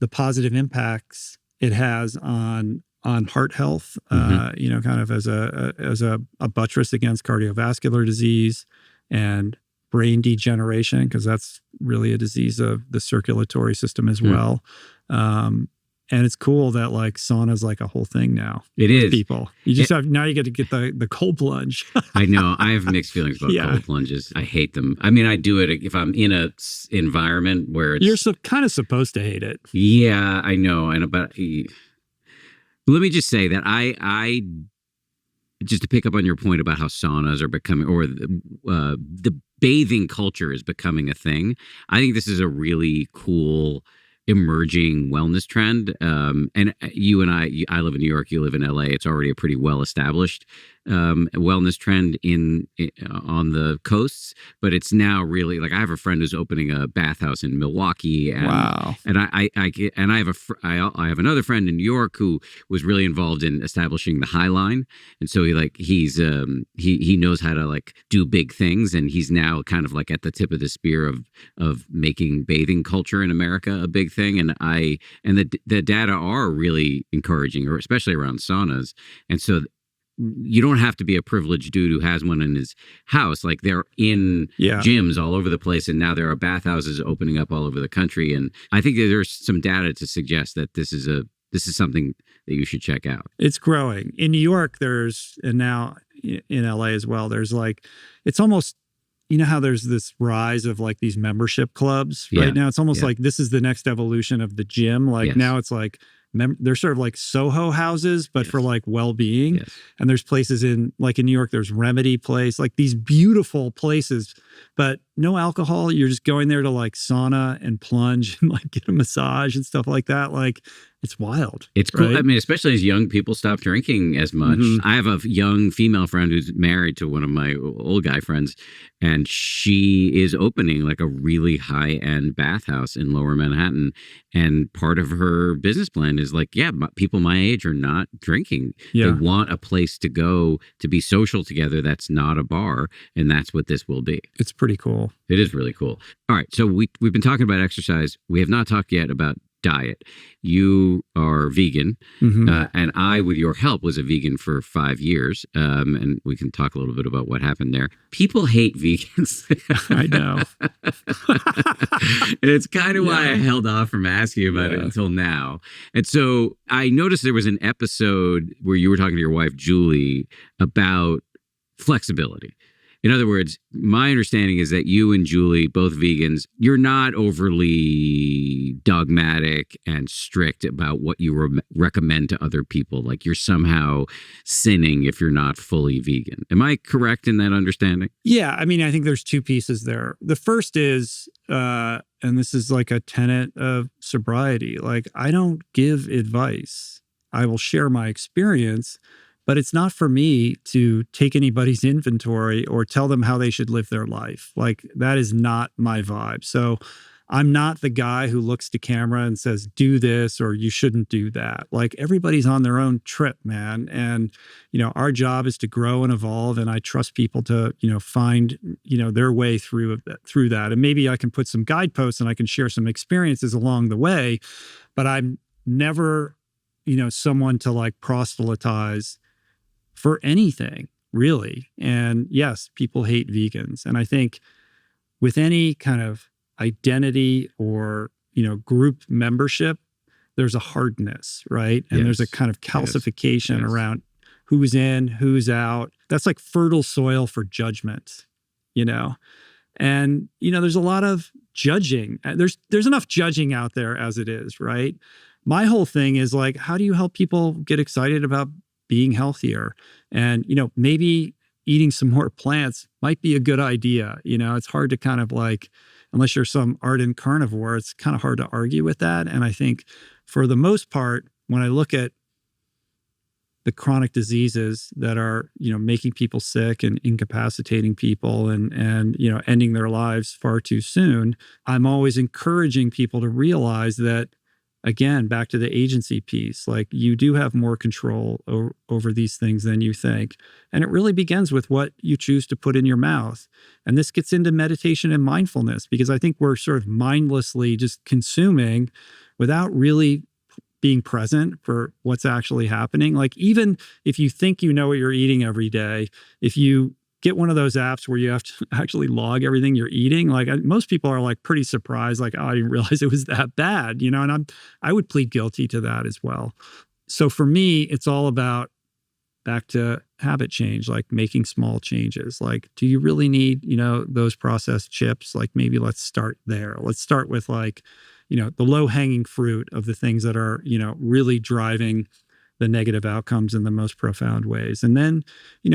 S2: the positive impacts it has on heart health, kind of as a buttress against cardiovascular disease and brain degeneration, because that's really a disease of the circulatory system as well. And it's cool that like sauna's like a whole thing now. It is. People. You just now you get to get the cold plunge.
S1: I know. I have mixed feelings about cold plunges. I hate them. I mean, I do it if I'm in a environment where it's...
S2: You're kind of supposed to hate it.
S1: Yeah, I know. Let me just say that I just to pick up on your point about how saunas are becoming, or the bathing culture is becoming a thing. I think this is a really cool emerging wellness trend. And you and I live in New York, you live in LA. It's already a pretty well-established wellness trend on the coasts, but it's now really like I have a friend who's opening a bathhouse in Milwaukee. And,
S2: wow.
S1: And I have another friend in New York who was really involved in establishing the High Line. And so he knows how to like do big things. And he's now kind of like at the tip of the spear of making bathing culture in America a big thing. And the data are really encouraging, or especially around saunas. And so you don't have to be a privileged dude who has one in his house. Like they're in gyms all over the place, and now there are bathhouses opening up all over the country. And I think that there's some data to suggest that this is something that you should check out.
S2: It's growing in New York. And now in LA as well. There's like, it's almost, how there's this rise of like these membership clubs right now. It's almost like this is the next evolution of the gym. Like now it's like they're sort of like Soho houses, but
S1: Yes.
S2: for like well-being.
S1: Yes.
S2: And there's places in New York, there's Remedy Place, like these beautiful places, but no alcohol. You're just going there to like sauna and plunge and like get a massage and stuff like that. Like it's wild.
S1: It's cool.
S2: Right?
S1: I mean, especially as young people stop drinking as much. I have a young female friend who's married to one of my old guy friends, and she is opening like a really high-end bathhouse in Lower Manhattan. And part of her business plan is like, yeah, people my age are not drinking.
S2: Yeah.
S1: They want a place to go to be social together that's not a bar, and that's what this will be.
S2: It's pretty cool.
S1: It is really cool. All right, so we've been talking about exercise. We have not talked yet about diet. You are vegan, and I, with your help, was a vegan for 5 years, and we can talk a little bit about what happened there. People hate vegans.
S2: I know.
S1: And it's kind of why I held off from asking you about it until now. And so I noticed there was an episode where you were talking to your wife, Julie, about flexibility. In other words, my understanding is that you and Julie, both vegans, you're not overly dogmatic and strict about what you recommend to other people. Like you're somehow sinning if you're not fully vegan. Am I correct in that understanding?
S2: Yeah. I mean, I think there's two pieces there. The first is, and this is like a tenet of sobriety, like I don't give advice. I will share my experience, but it's not for me to take anybody's inventory or tell them how they should live their life. Like that is not my vibe. So I'm not the guy who looks to camera and says, do this or you shouldn't do that. Like everybody's on their own trip, man. And, our job is to grow and evolve. And I trust people to, find, their way through that. And maybe I can put some guideposts and I can share some experiences along the way, but I'm never, someone to like proselytize for anything, really. And yes, people hate vegans. And I think with any kind of identity or, group membership, there's a hardness, right? And there's a kind of calcification around who's in, who's out. That's like fertile soil for judgment, And, there's a lot of judging. There's enough judging out there as it is, right? My whole thing is like, how do you help people get excited about being healthier? And, maybe eating some more plants might be a good idea. It's hard to kind of like, unless you're some ardent carnivore, it's kind of hard to argue with that. And I think for the most part, when I look at the chronic diseases that are, making people sick and incapacitating people and ending their lives far too soon, I'm always encouraging people to realize that, again, back to the agency piece, like you do have more control over these things than you think. And it really begins with what you choose to put in your mouth. And this gets into meditation and mindfulness, because I think we're sort of mindlessly just consuming without really being present for what's actually happening. Like even if you think you know what you're eating every day, if you get one of those apps where you have to actually log everything you're eating. Like most people are like pretty surprised, like, oh, I didn't realize it was that bad, and I would plead guilty to that as well. So for me, it's all about back to habit change, like making small changes. Like, do you really need, those processed chips? Like maybe let's start there. Let's start with like, the low hanging fruit of the things that are, really driving the negative outcomes in the most profound ways. And then,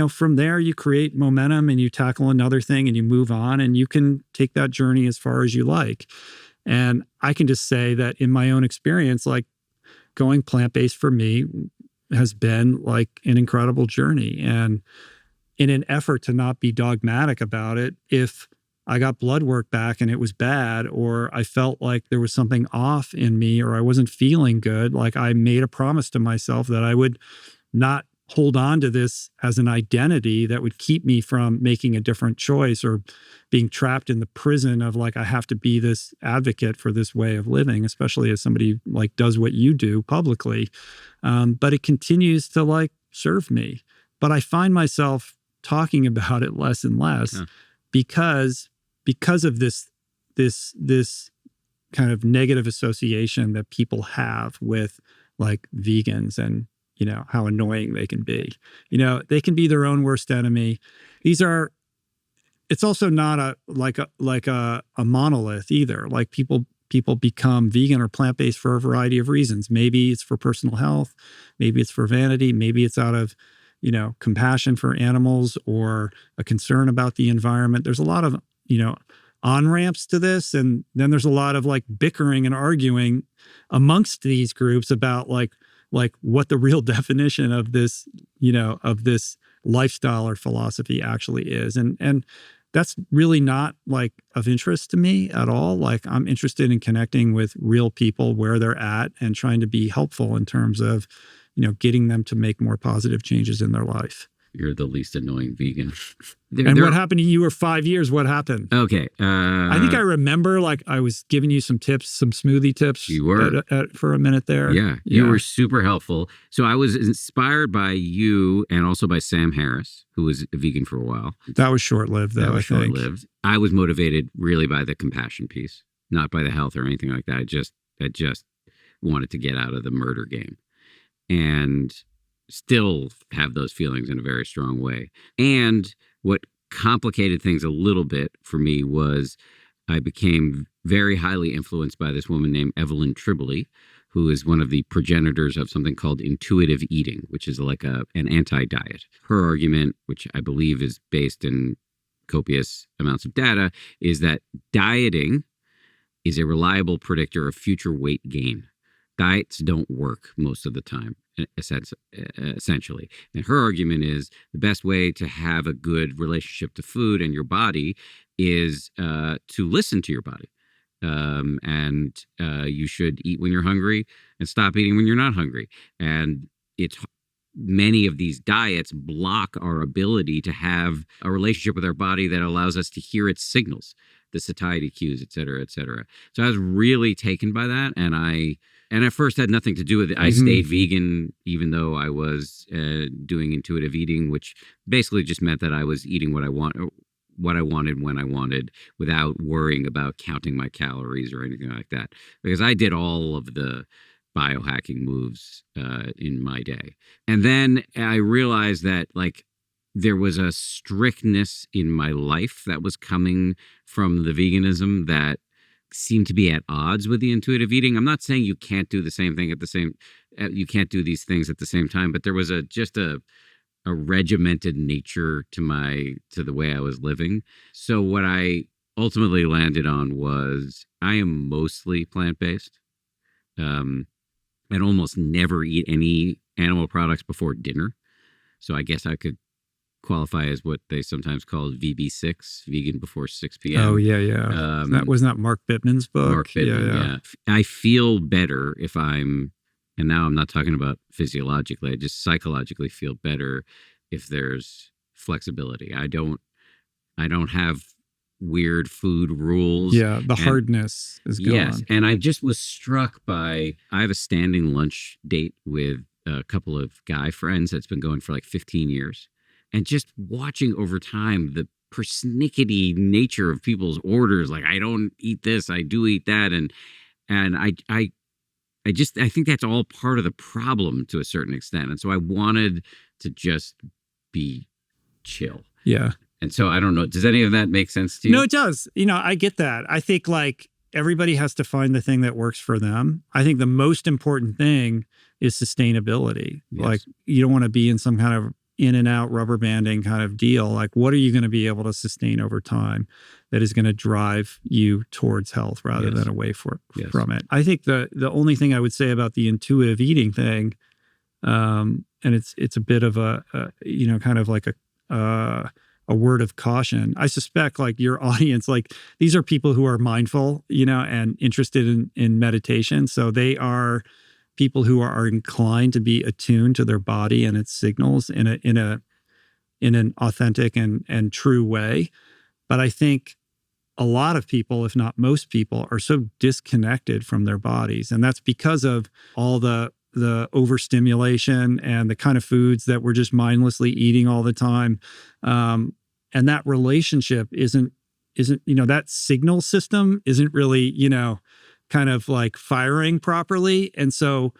S2: from there you create momentum and you tackle another thing and you move on and you can take that journey as far as you like. And I can just say that in my own experience, like going plant-based for me has been like an incredible journey. And in an effort to not be dogmatic about it, if I got blood work back and it was bad, or I felt like there was something off in me, or I wasn't feeling good, like I made a promise to myself that I would not hold on to this as an identity that would keep me from making a different choice or being trapped in the prison of like, I have to be this advocate for this way of living, especially as somebody like does what you do publicly. But it continues to like serve me. But I find myself talking about it less and less because of this kind of negative association that people have with like vegans and, how annoying they can be. They can be their own worst enemy. It's also not a monolith either. Like people people become vegan or plant-based for a variety of reasons. Maybe it's for personal health, maybe it's for vanity, maybe it's out of, compassion for animals or a concern about the environment. There's a lot of, on-ramps to this. And then there's a lot of like bickering and arguing amongst these groups about like what the real definition of this, of this lifestyle or philosophy actually is. And that's really not like of interest to me at all. Like I'm interested in connecting with real people where they're at and trying to be helpful in terms of, getting them to make more positive changes in their life.
S1: You're the least annoying vegan.
S2: What happened to you? For 5 years, what happened?
S1: Okay.
S2: I think I remember like I was giving you some tips, some smoothie tips.
S1: You were.
S2: For a minute there.
S1: Yeah. You were super helpful. So I was inspired by you and also by Sam Harris, who was a vegan for a while.
S2: That was short-lived, though, I think.
S1: Short-lived. I was motivated really by the compassion piece, not by the health or anything like that. I just wanted to get out of the murder game and still have those feelings in a very strong way. And what complicated things a little bit for me was I became very highly influenced by this woman named Evelyn Tribole, who is one of the progenitors of something called intuitive eating, which is like an anti-diet. Her argument, which I believe is based in copious amounts of data, is that dieting is a reliable predictor of future weight gain. Diets don't work most of the time, essentially. And her argument is the best way to have a good relationship to food and your body is to listen to your body. And you should eat when you're hungry and stop eating when you're not hungry. And many of these diets block our ability to have a relationship with our body that allows us to hear its signals, the satiety cues, et cetera, et cetera. So I was really taken by that. And at first had nothing to do with it. I stayed vegan even though I was doing intuitive eating, which basically just meant that I was eating what I wanted when I wanted without worrying about counting my calories or anything like that. Because I did all of the biohacking moves in my day. And then I realized that like there was a strictness in my life that was coming from the veganism that seemed to be at odds with the intuitive eating. I'm not saying you can't do the same thing you can't do these things at the same time, but there was just a regimented nature to the way I was living. So what I ultimately landed on was I am mostly plant-based. I'd almost never eat any animal products before dinner. So I guess I could qualify as what they sometimes call VB6, vegan before 6 p.m.
S2: Oh, yeah. Wasn't that Mark Bittman's book?
S1: Mark Bittman, yeah. I feel better if and now I'm not talking about physiologically, I just psychologically feel better if there's flexibility. I don't have weird food rules.
S2: Yeah, the hardness is gone.
S1: Yes, and I just was struck by, I have a standing lunch date with a couple of guy friends that's been going for like 15 years. And just watching over time the persnickety nature of people's orders, like I don't eat this, I do eat that, and I think that's all part of the problem to a certain extent. And so I wanted to just be chill.
S2: Yeah.
S1: And so I don't know, does any of that make sense to you?
S2: No, it does. I get that. I think like everybody has to find the thing that works for them. I think the most important thing is sustainability.
S1: Yes.
S2: Like you don't want to be in some kind of in and out rubber banding kind of deal. Like what are you going to be able to sustain over time that is going to drive you towards health rather than away from it? I think the only thing I would say about the intuitive eating thing, and it's a bit of a kind of like a word of caution. I suspect like your audience, like these are people who are mindful, and interested in meditation. So they are people who are inclined to be attuned to their body and its signals in an authentic and true way. But I think a lot of people, if not most people, are so disconnected from their bodies. And that's because of all the overstimulation and the kind of foods that we're just mindlessly eating all the time. And that relationship isn't, that signal system isn't really, kind of like firing properly. And so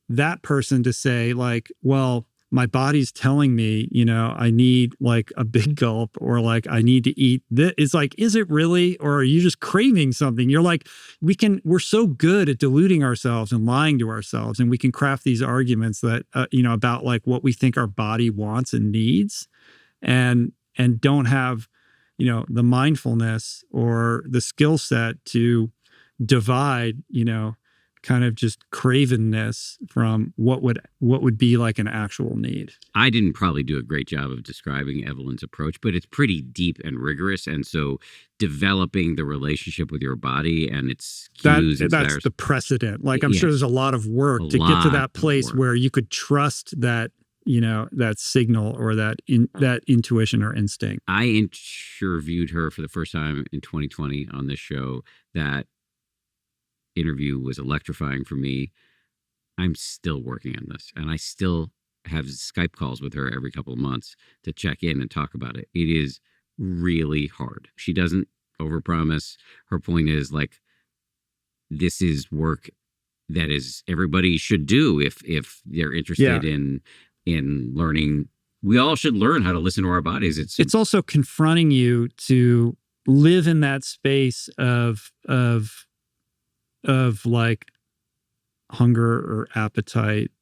S2: that person to say like, well, my body's telling me, I need like a big gulp, or like I need to eat this. It's like, is it really, or are you just craving something? You're like, we're so good at deluding ourselves and lying to ourselves, and we can craft these arguments that, about like what we think our body wants and needs, and don't have, the mindfulness or the skill set to divide, kind of just cravenness from what would be like an actual need.
S1: I didn't probably do a great job of describing Evelyn's approach, but it's pretty deep and rigorous. And so developing the relationship with your body and its cues.
S2: That's the precedent. Like, I'm sure there's a lot of to get to that place where you could trust that, that signal or that intuition or instinct.
S1: I interviewed her for the first time in 2020 on this show. That interview was electrifying for me. I'm still working on this, and I still have Skype calls with her every couple of months to check in and talk about it. It is really hard. She doesn't overpromise. Her point is like, this is work that is everybody should do if they're interested in learning. We all should learn how to listen to our bodies.
S2: It's also confronting you to live in that space of like hunger or appetite,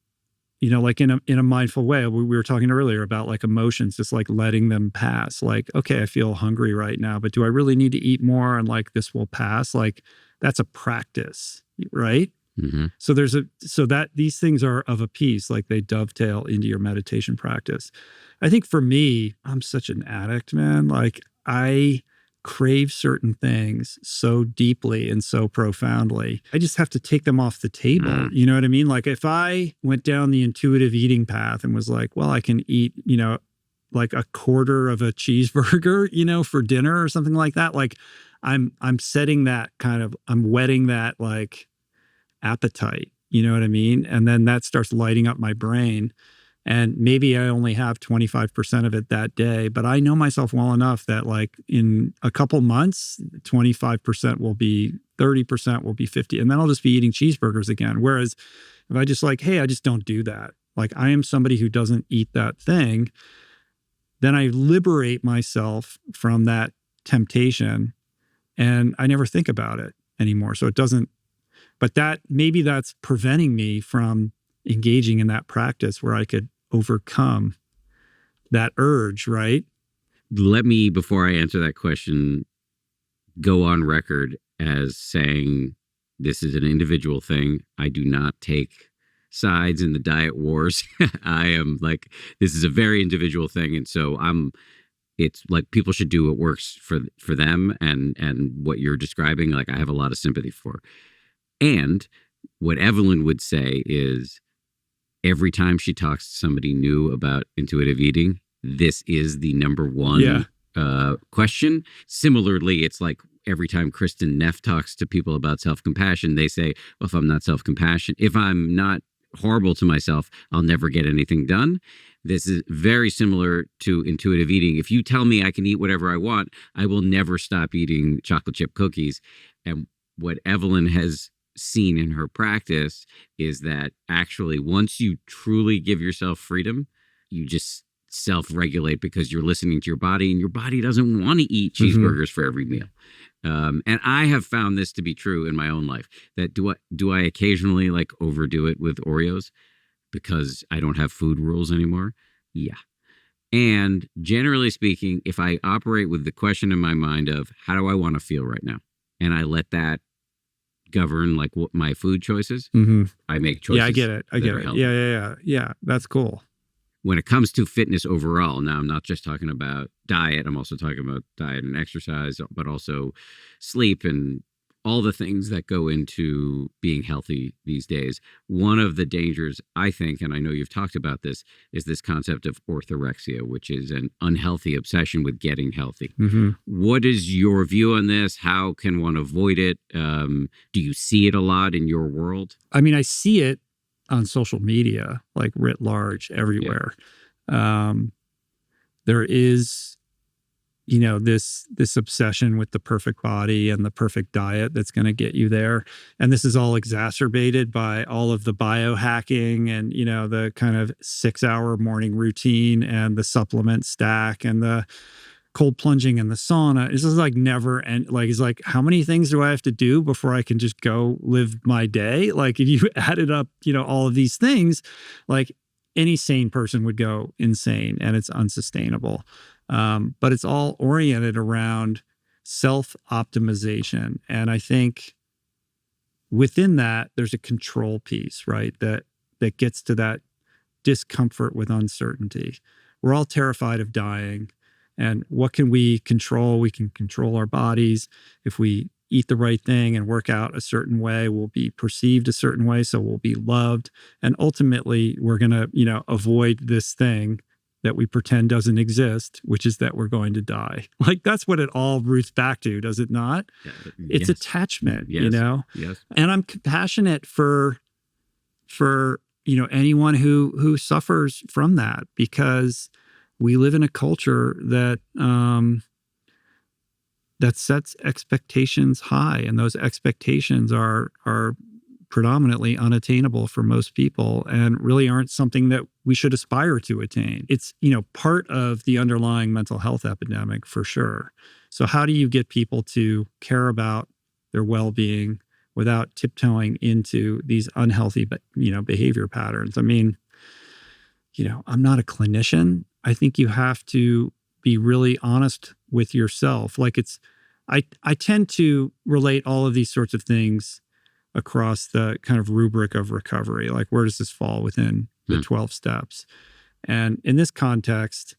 S2: like in a mindful way. We were talking earlier about like emotions, just like letting them pass. Like, okay, I feel hungry right now, but do I really need to eat more? And like, this will pass. Like, that's a practice, right?
S1: Mm-hmm.
S2: So that these things are of a piece, like they dovetail into your meditation practice. I think for me, I'm such an addict, man. Like, I crave certain things so deeply and so profoundly. I just have to take them off the table. You know what I mean? Like, if I went down the intuitive eating path and was like, well, I can eat, like a quarter of a cheeseburger, for dinner or something like that. Like, I'm setting that I'm whetting that like appetite, you know what I mean? And then that starts lighting up my brain. And maybe I only have 25% of it that day, but I know myself well enough that like in a couple months, 25% will be 30%, will be 50. And then I'll just be eating cheeseburgers again. Whereas if I just like, hey, I just don't do that. Like, I am somebody who doesn't eat that thing. Then I liberate myself from that temptation and I never think about it anymore. So it doesn't, but maybe that's preventing me from engaging in that practice where I could overcome that urge, right?
S1: Let me, before I answer that question, go on record as saying this is an individual thing. I do not take sides in the diet wars. I am like, this is a very individual thing. And so it's like people should do what works for them, and what you're describing, like, I have a lot of sympathy for. And what Evelyn would say is, every time she talks to somebody new about intuitive eating, this is the number one question. Similarly, it's like every time Kristen Neff talks to people about self-compassion, they say, well, if I'm not if I'm not horrible to myself, I'll never get anything done. This is very similar to intuitive eating. If you tell me I can eat whatever I want, I will never stop eating chocolate chip cookies. And what Evelyn has seen in her practice is that actually once you truly give yourself freedom, you just self-regulate because you're listening to your body, and your body doesn't want to eat cheeseburgers for every meal. And I have found this to be true in my own life, that do I occasionally like overdo it with Oreos because I don't have food rules anymore? Yeah. And generally speaking, if I operate with the question in my mind of how do I want to feel right now, and I let that govern like what my food choices, I make choices.
S2: Yeah, I get it. Yeah. That's cool.
S1: When it comes to fitness overall, now I'm not just talking about diet, I'm also talking about diet and exercise, but also sleep and all the things that go into being healthy these days. One of the dangers, I think, and I know you've talked about this, is this concept of orthorexia, which is an unhealthy obsession with getting healthy. What is your view on this? How can one avoid it? Do you see it a lot in your world?
S2: I mean, I see it on social media, like writ large everywhere. There is, this obsession with the perfect body and the perfect diet that's going to get you there. And this is all exacerbated by all of the biohacking and, the kind of 6-hour morning routine and the supplement stack and the cold plunging in the sauna. It's just like never and like, it's like, how many things do I have to do before I can just go live my day? Like if you added up, all of these things, like any sane person would go insane and it's unsustainable. But it's all oriented around self-optimization. And I think within that, there's a control piece, right? That gets to that discomfort with uncertainty. We're all terrified of dying. And what can we control? We can control our bodies. If we eat the right thing and work out a certain way, we'll be perceived a certain way, so we'll be loved. And ultimately, we're going to, avoid this thing that we pretend doesn't exist, which is that we're going to die. Like that's what it all roots back to, does it not? Yeah, it's attachment,
S1: Yes.
S2: And I'm compassionate for anyone who suffers from that, because we live in a culture that that sets expectations high, and those expectations are predominantly unattainable for most people and really aren't something that we should aspire to attain. It's, part of the underlying mental health epidemic for sure. So how do you get people to care about their well-being without tiptoeing into these unhealthy, behavior patterns? I mean, I'm not a clinician. I think you have to be really honest with yourself. Like I tend to relate all of these sorts of things across the kind of rubric of recovery. Like, where does this fall within the 12 steps? And in this context,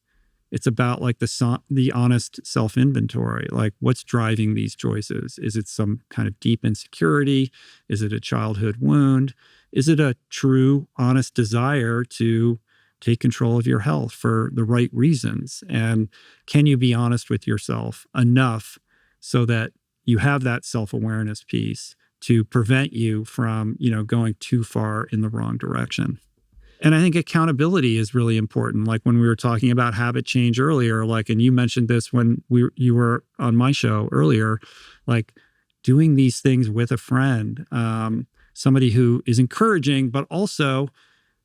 S2: it's about like the honest self-inventory. Like, what's driving these choices? Is it some kind of deep insecurity? Is it a childhood wound? Is it a true, honest desire to take control of your health for the right reasons? And can you be honest with yourself enough so that you have that self-awareness piece to prevent you from, going too far in the wrong direction? And I think accountability is really important. Like when we were talking about habit change earlier, and you mentioned this when you were on my show earlier, like doing these things with a friend, somebody who is encouraging, but also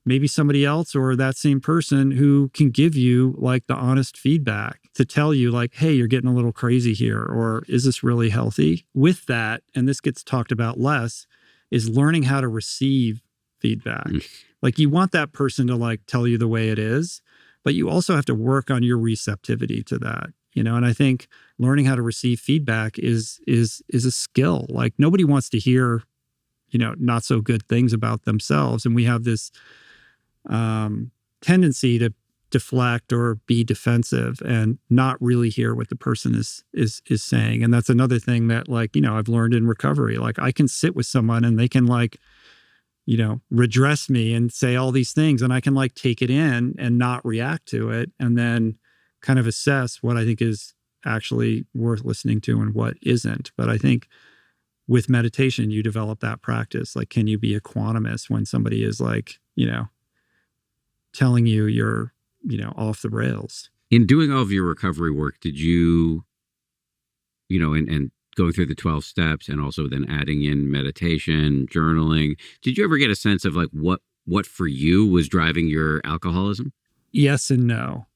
S2: maybe somebody else or that same person who can give you like the honest feedback to tell you like, hey, you're getting a little crazy here, or is this really healthy? With that, and this gets talked about less, is learning how to receive feedback. Like you want that person to like tell you the way it is, but you also have to work on your receptivity to that. And I think learning how to receive feedback is a skill. Like nobody wants to hear, not so good things about themselves. And we have this tendency to deflect or be defensive and not really hear what the person is saying. And that's another thing that I've learned in recovery. Like I can sit with someone and they can redress me and say all these things, and I can take it in and not react to it, and then kind of assess what I think is actually worth listening to and what isn't. But I think with meditation, you develop that practice. Like, can you be equanimous when somebody is telling you you're, off the rails?
S1: In doing all of your recovery work, did you, and going through the 12 steps and also then adding in meditation, journaling, did you ever get a sense of what for you was driving your alcoholism?
S2: Yes and no.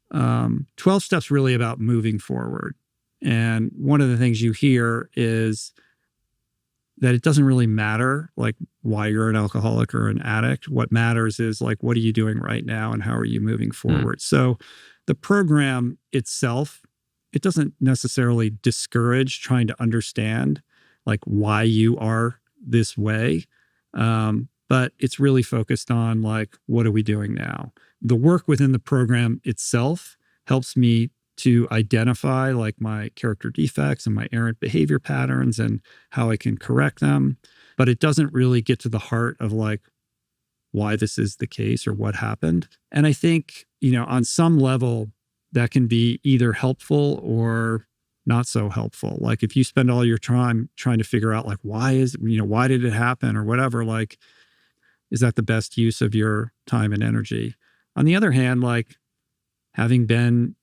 S2: 12 steps really about moving forward. And one of the things you hear is that it doesn't really matter why you're an alcoholic or an addict. What matters is what are you doing right now and how are you moving forward? So the program itself, it doesn't necessarily discourage trying to understand why you are this way. But it's really focused on what are we doing now? The work within the program itself helps me to identify my character defects and my errant behavior patterns and how I can correct them. But it doesn't really get to the heart of why this is the case or what happened. And I think, on some level that can be either helpful or not so helpful. If you spend all your time trying to figure out why did it happen or whatever, is that the best use of your time and energy? On the other hand, having been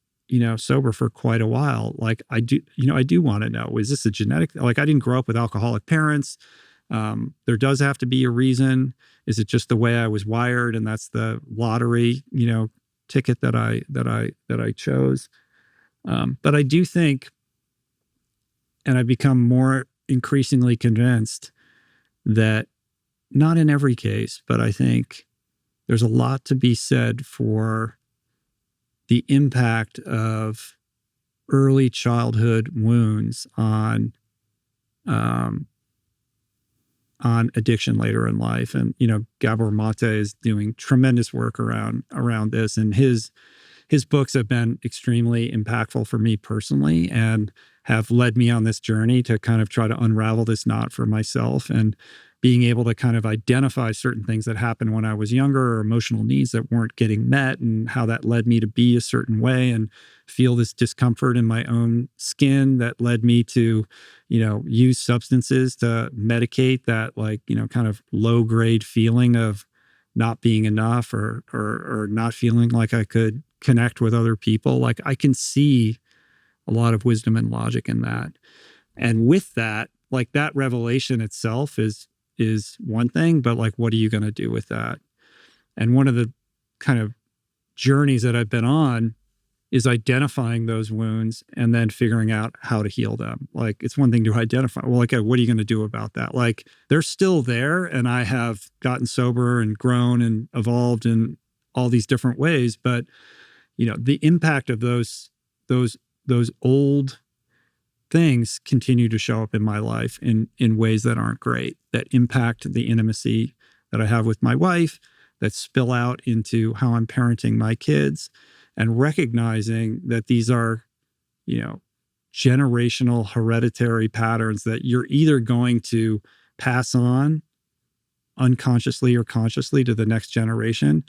S2: sober for quite a while, like I do want to know, is this a genetic, like I didn't grow up with alcoholic parents. There does have to be a reason. Is it just the way I was wired, and that's the lottery, ticket that I chose? But I do think, and I've become more increasingly convinced that not in every case, but I think there's a lot to be said for the impact of early childhood wounds on addiction later in life. And, Gabor Mate is doing tremendous work around this. And his books have been extremely impactful for me personally and have led me on this journey to kind of try to unravel this knot for myself, and being able to kind of identify certain things that happened when I was younger, or emotional needs that weren't getting met, and how that led me to be a certain way and feel this discomfort in my own skin that led me to, use substances to medicate that, kind of low grade feeling of not being enough, or not feeling like I could connect with other people. Like, I can see a lot of wisdom and logic in that. And with that, like, that revelation itself is one thing, but like, what are you going to do with that? And one of the kind of journeys that I've been on is identifying those wounds and then figuring out how to heal them. Like, it's one thing to identify, well, okay, what are you going to do about that? Like, they're still there, and I have gotten sober and grown and evolved in all these different ways, but the impact of those old things continue to show up in my life in ways that aren't great, that impact the intimacy that I have with my wife, that spill out into how I'm parenting my kids, and recognizing that these are, generational hereditary patterns that you're either going to pass on unconsciously or consciously to the next generation,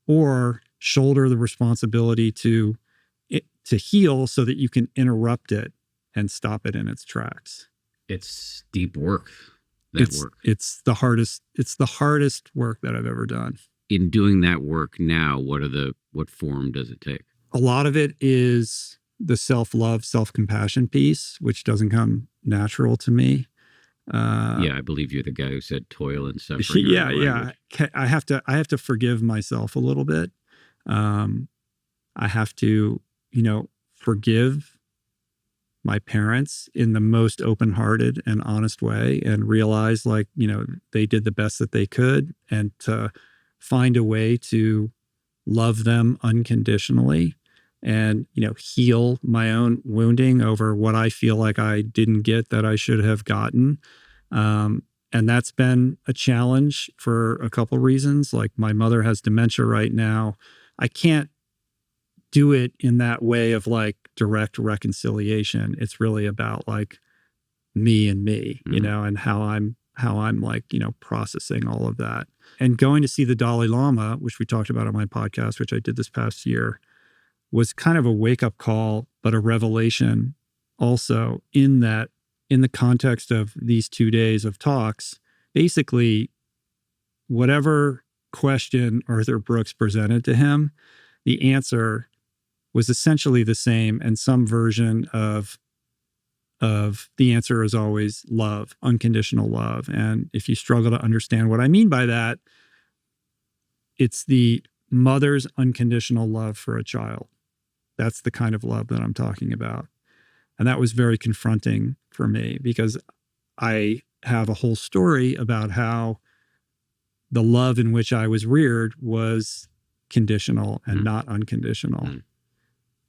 S2: or shoulder the responsibility to heal so that you can interrupt it and stop it in its tracks.
S1: It's deep work.
S2: It's the hardest work that I've ever done.
S1: In doing that work now, what form does it take?
S2: A lot of it is the self-love, self-compassion piece, which doesn't come natural to me.
S1: I believe you're the guy who said toil and suffering.
S2: Yeah. I have to forgive myself a little bit. I have to, forgive my parents in the most open-hearted and honest way, and realize, they did the best that they could, and to find a way to love them unconditionally, and, heal my own wounding over what I feel like I didn't get that I should have gotten. And that's been a challenge for a couple reasons. Like, my mother has dementia right now. I can't do it in that way of direct reconciliation. It's really about me and me, and how I'm processing all of that. And going to see the Dalai Lama, which we talked about on my podcast, which I did this past year, was kind of a wake-up call, but a revelation also, in that, in the context of these 2 days of talks. Basically, whatever question Arthur Brooks presented to him, the answer was essentially the same, and some version of the answer is always love, unconditional love. And if you struggle to understand what I mean by that, it's the mother's unconditional love for a child. That's the kind of love that I'm talking about. And that was very confronting for me, because I have a whole story about how the love in which I was reared was conditional and not unconditional.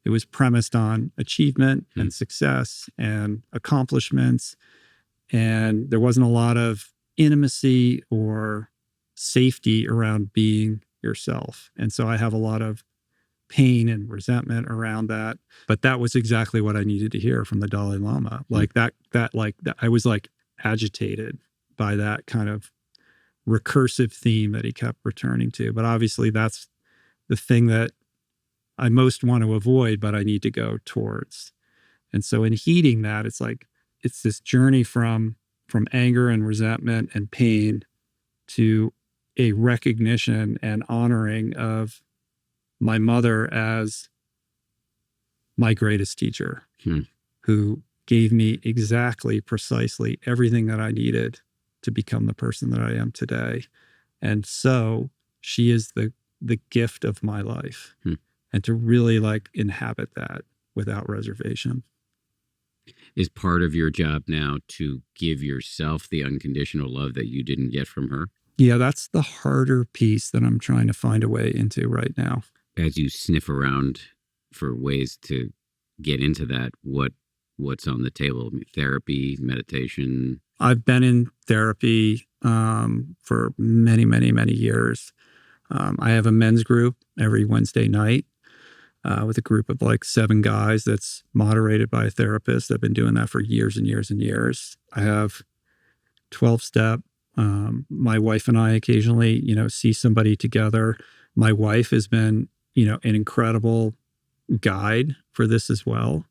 S2: It was premised on achievement and success and accomplishments. And there wasn't a lot of intimacy or safety around being yourself. And so I have a lot of pain and resentment around that. But that was exactly what I needed to hear from the Dalai Lama. I was agitated by that kind of recursive theme that he kept returning to. But obviously that's the thing that I most want to avoid, but I need to go towards. And so in heeding that, it's this journey from anger and resentment and pain to a recognition and honoring of my mother as my greatest teacher,
S1: Hmm.
S2: who gave me precisely everything that I needed to become the person that I am today. And so she is the gift of my life.
S1: Hmm.
S2: And to really like inhabit that without reservation.
S1: Is part of your job now to give yourself the unconditional love that you didn't get from her?
S2: Yeah, that's the harder piece that I'm trying to find a way into right now.
S1: As you sniff around for ways to get into that, what's on the table? I mean, therapy, meditation?
S2: I've been in therapy for many, many, many years. I have a men's group every Wednesday night with a group of like 7 guys that's moderated by a therapist. I've been doing that for years and years and years. I have 12-step. My wife and I occasionally, see somebody together. My wife has been, an incredible guide for this as well.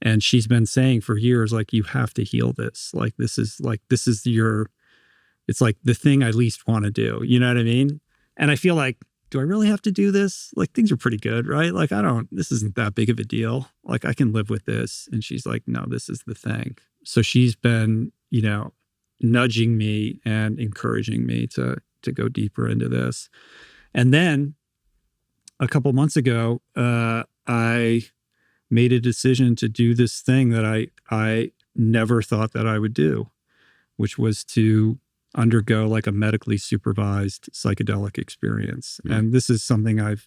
S2: And she's been saying for years, like, you have to heal this. Like, this is it's like the thing I least want to do. You know what I mean? And I feel like, do I really have to do this? Like, things are pretty good, right? Like, this isn't that big of a deal. Like, I can live with this. And she's like, no, this is the thing. So she's been, nudging me and encouraging me to go deeper into this. And then a couple months ago, I made a decision to do this thing that I never thought that I would do, which was to undergo like a medically supervised psychedelic experience.
S1: Mm.
S2: And this is something I've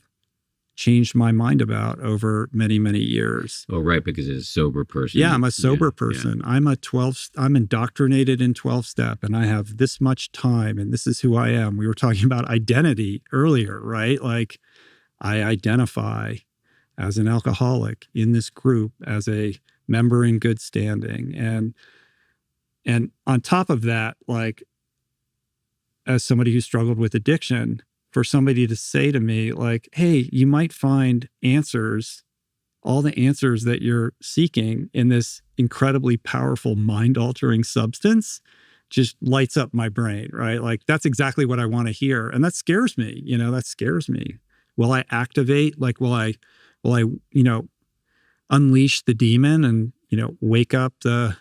S2: changed my mind about over many, many years.
S1: Oh, right, because as a sober person.
S2: Yeah, I'm a sober person. Yeah. I'm indoctrinated in 12-step, and I have this much time, and this is who I am. We were talking about identity earlier, right? Like, I identify as an alcoholic in this group, as a member in good standing. And on top of that, like, as somebody who struggled with addiction, for somebody to say to me, like, hey, you might find answers, all the answers that you're seeking in this incredibly powerful mind-altering substance, just lights up my brain, right? Like, that's exactly what I want to hear. And that scares me, that scares me. Will I activate? Like, will I, unleash the demon and, wake up the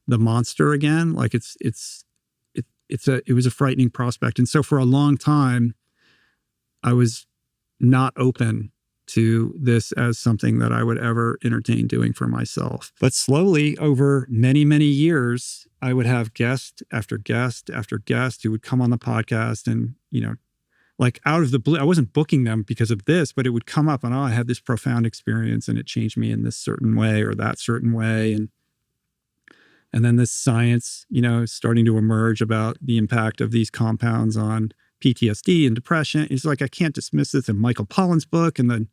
S2: monster again? Like, it was a frightening prospect. And so for a long time, I was not open to this as something that I would ever entertain doing for myself. But slowly, over many, many years, I would have guest after guest after guest who would come on the podcast and, like, out of the blue. I wasn't booking them because of this, but it would come up and, I had this profound experience and it changed me in this certain way or that certain way. And then this science, is starting to emerge about the impact of these compounds on PTSD and depression. It's like, I can't dismiss this in Michael Pollan's book and the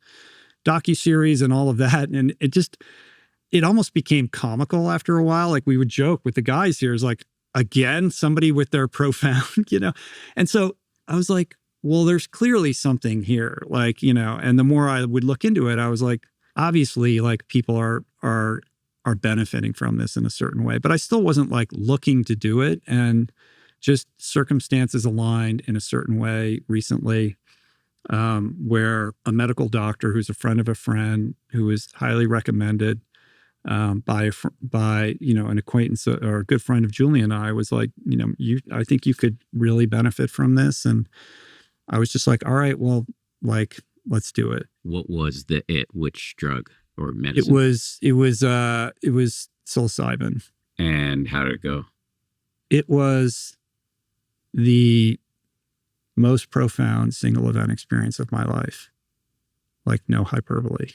S2: docuseries and all of that. And it almost became comical after a while. Like, we would joke with the guys here, is like, again, somebody with their profound, And so I was like, well, there's clearly something here. Like, and the more I would look into it, I was like, obviously, like, people are benefiting from this in a certain way, but I still wasn't like looking to do it. And just circumstances aligned in a certain way recently, where a medical doctor who's a friend of a friend, who was highly recommended by an acquaintance or a good friend of Julie and I, was like, I think you could really benefit from this. And I was just like, all right, well, like, let's do it.
S1: What was which drug or medicine?
S2: It was psilocybin.
S1: And how did it go?
S2: It was the most profound single event experience of my life. Like, no hyperbole.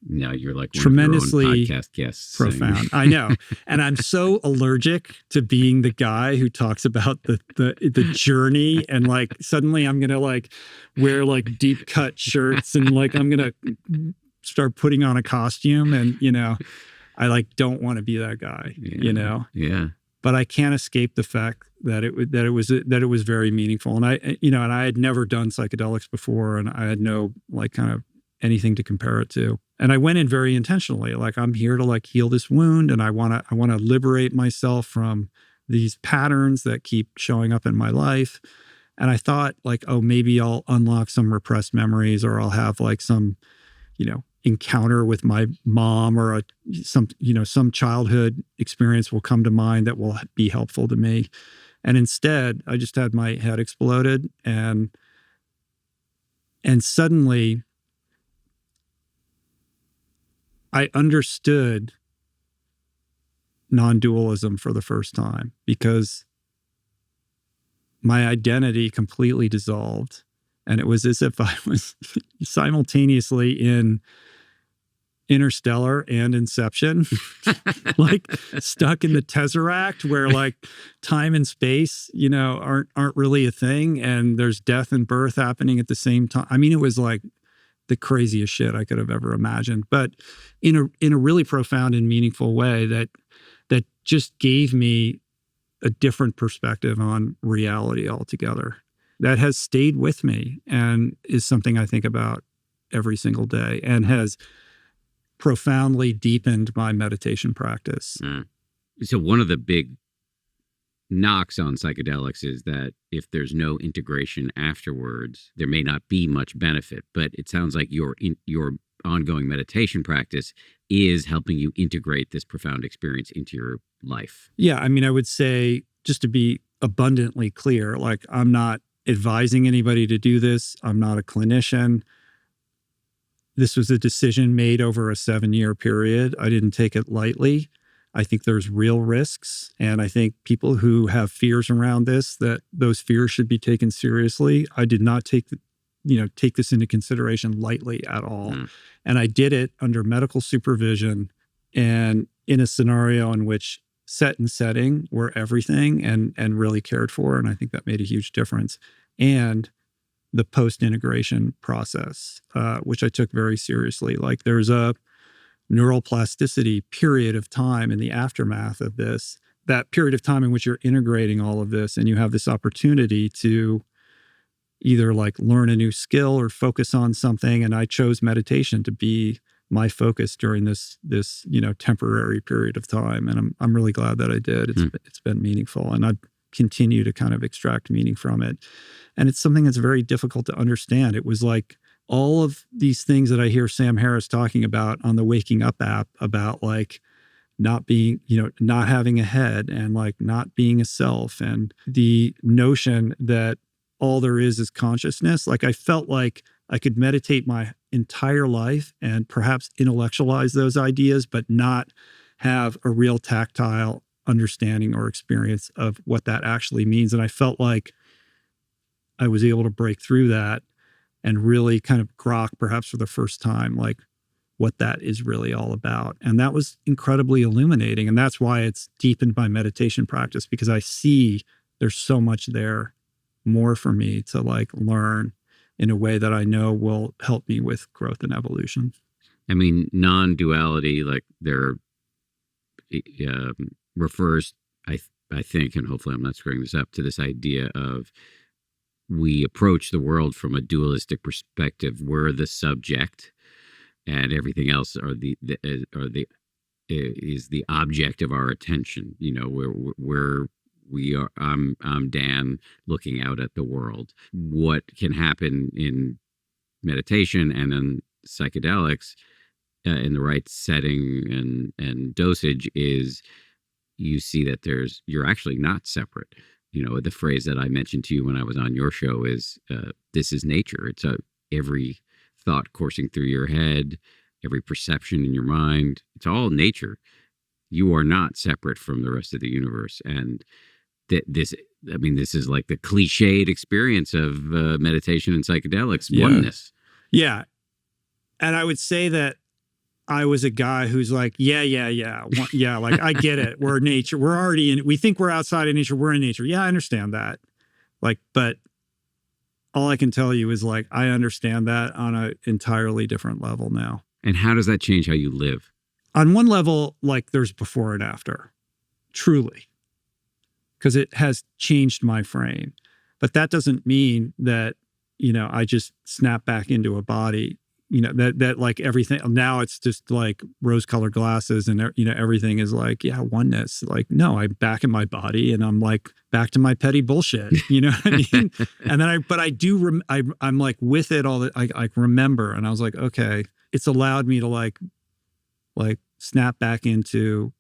S1: Now you're like
S2: tremendously
S1: one of your own podcast guests.
S2: Profound. I know. And I'm so allergic to being the guy who talks about the journey, and like, suddenly I'm going to like wear like deep cut shirts and like, I'm going to start putting on a costume, and, I like don't want to be that guy,
S1: Yeah.
S2: But I can't escape the fact that it was very meaningful. And I had never done psychedelics before, and I had no like kind of anything to compare it to. And I went in very intentionally, like, I'm here to like heal this wound, and I want to liberate myself from these patterns that keep showing up in my life. And I thought, like, oh, maybe I'll unlock some repressed memories, or I'll have like some, encounter with my mom or some childhood experience will come to mind that will be helpful to me. And instead, I just had my head exploded, and suddenly I understood non-dualism for the first time, because my identity completely dissolved. And it was as if I was simultaneously in Interstellar and Inception, like stuck in the Tesseract, where like time and space, aren't really a thing, and there's death and birth happening at the same time. I mean, it was like the craziest shit I could have ever imagined, but in a really profound and meaningful way that just gave me a different perspective on reality altogether. That has stayed with me and is something I think about every single day, and has profoundly deepened my meditation practice.
S1: So one of the big knocks on psychedelics is that if there's no integration afterwards, there may not be much benefit. But it sounds like your ongoing meditation practice is helping you integrate this profound experience into your life.
S2: Yeah, I mean, I would say, just to be abundantly clear, like, I'm not advising anybody to do this. I'm not a clinician. This was a decision made over a 7-year period. I didn't take it lightly. I think there's real risks. And I think people who have fears around this, that those fears should be taken seriously. I did not take this into consideration lightly at all. And I did it under medical supervision and in a scenario in which set and setting were everything, and really cared for. And I think that made a huge difference. And the post-integration process, which I took very seriously. Like, there's a neuroplasticity period of time in the aftermath of this, that period of time in which you're integrating all of this, and you have this opportunity to either like learn a new skill or focus on something. And I chose meditation to be my focus during this temporary period of time. And I'm really glad that I did. It's been meaningful, and I continue to kind of extract meaning from it. And it's something that's very difficult to understand. It was like all of these things that I hear Sam Harris talking about on the Waking Up app, about like not being, not having a head, and like not being a self, and the notion that all there is consciousness. Like, I felt like I could meditate my entire life and perhaps intellectualize those ideas, but not have a real tactile understanding or experience of what that actually means. And I felt like I was able to break through that and really kind of grok, perhaps for the first time, like what that is really all about. And that was incredibly illuminating. And that's why it's deepened my meditation practice, because I see there's so much there more for me to like learn in a way that I know will help me with growth and evolution.
S1: I mean, non-duality, like there refers, I think, and hopefully I'm not screwing this up, to this idea of we approach the world from a dualistic perspective. We're the subject, and everything else is the object of our attention. I'm Dan looking out at the world. What can happen in meditation and in psychedelics, in the right setting and dosage, is you see that you're actually not separate. The phrase that I mentioned to you when I was on your show is, this is nature. It's every thought coursing through your head, every perception in your mind. It's all nature. You are not separate from the rest of the universe. And this is like the cliched experience of meditation and psychedelics, oneness.
S2: Yeah. And I would say that I was a guy who's like, yeah. Like, I get it. We're nature. We're already we think we're outside of nature. We're in nature. Yeah, I understand that. Like, but all I can tell you is like, I understand that on an entirely different level now.
S1: And how does that change how you live?
S2: On one level, like, there's before and after, truly, because it has changed my frame. But that doesn't mean that, I just snap back into a body, that like everything, now it's just like rose-colored glasses and, everything is like, yeah, oneness. Like, no, I'm back in my body and I'm like back to my petty bullshit, you know what I mean? And then I'm like with it all, I remember, and I was like, okay, it's allowed me to like snap back into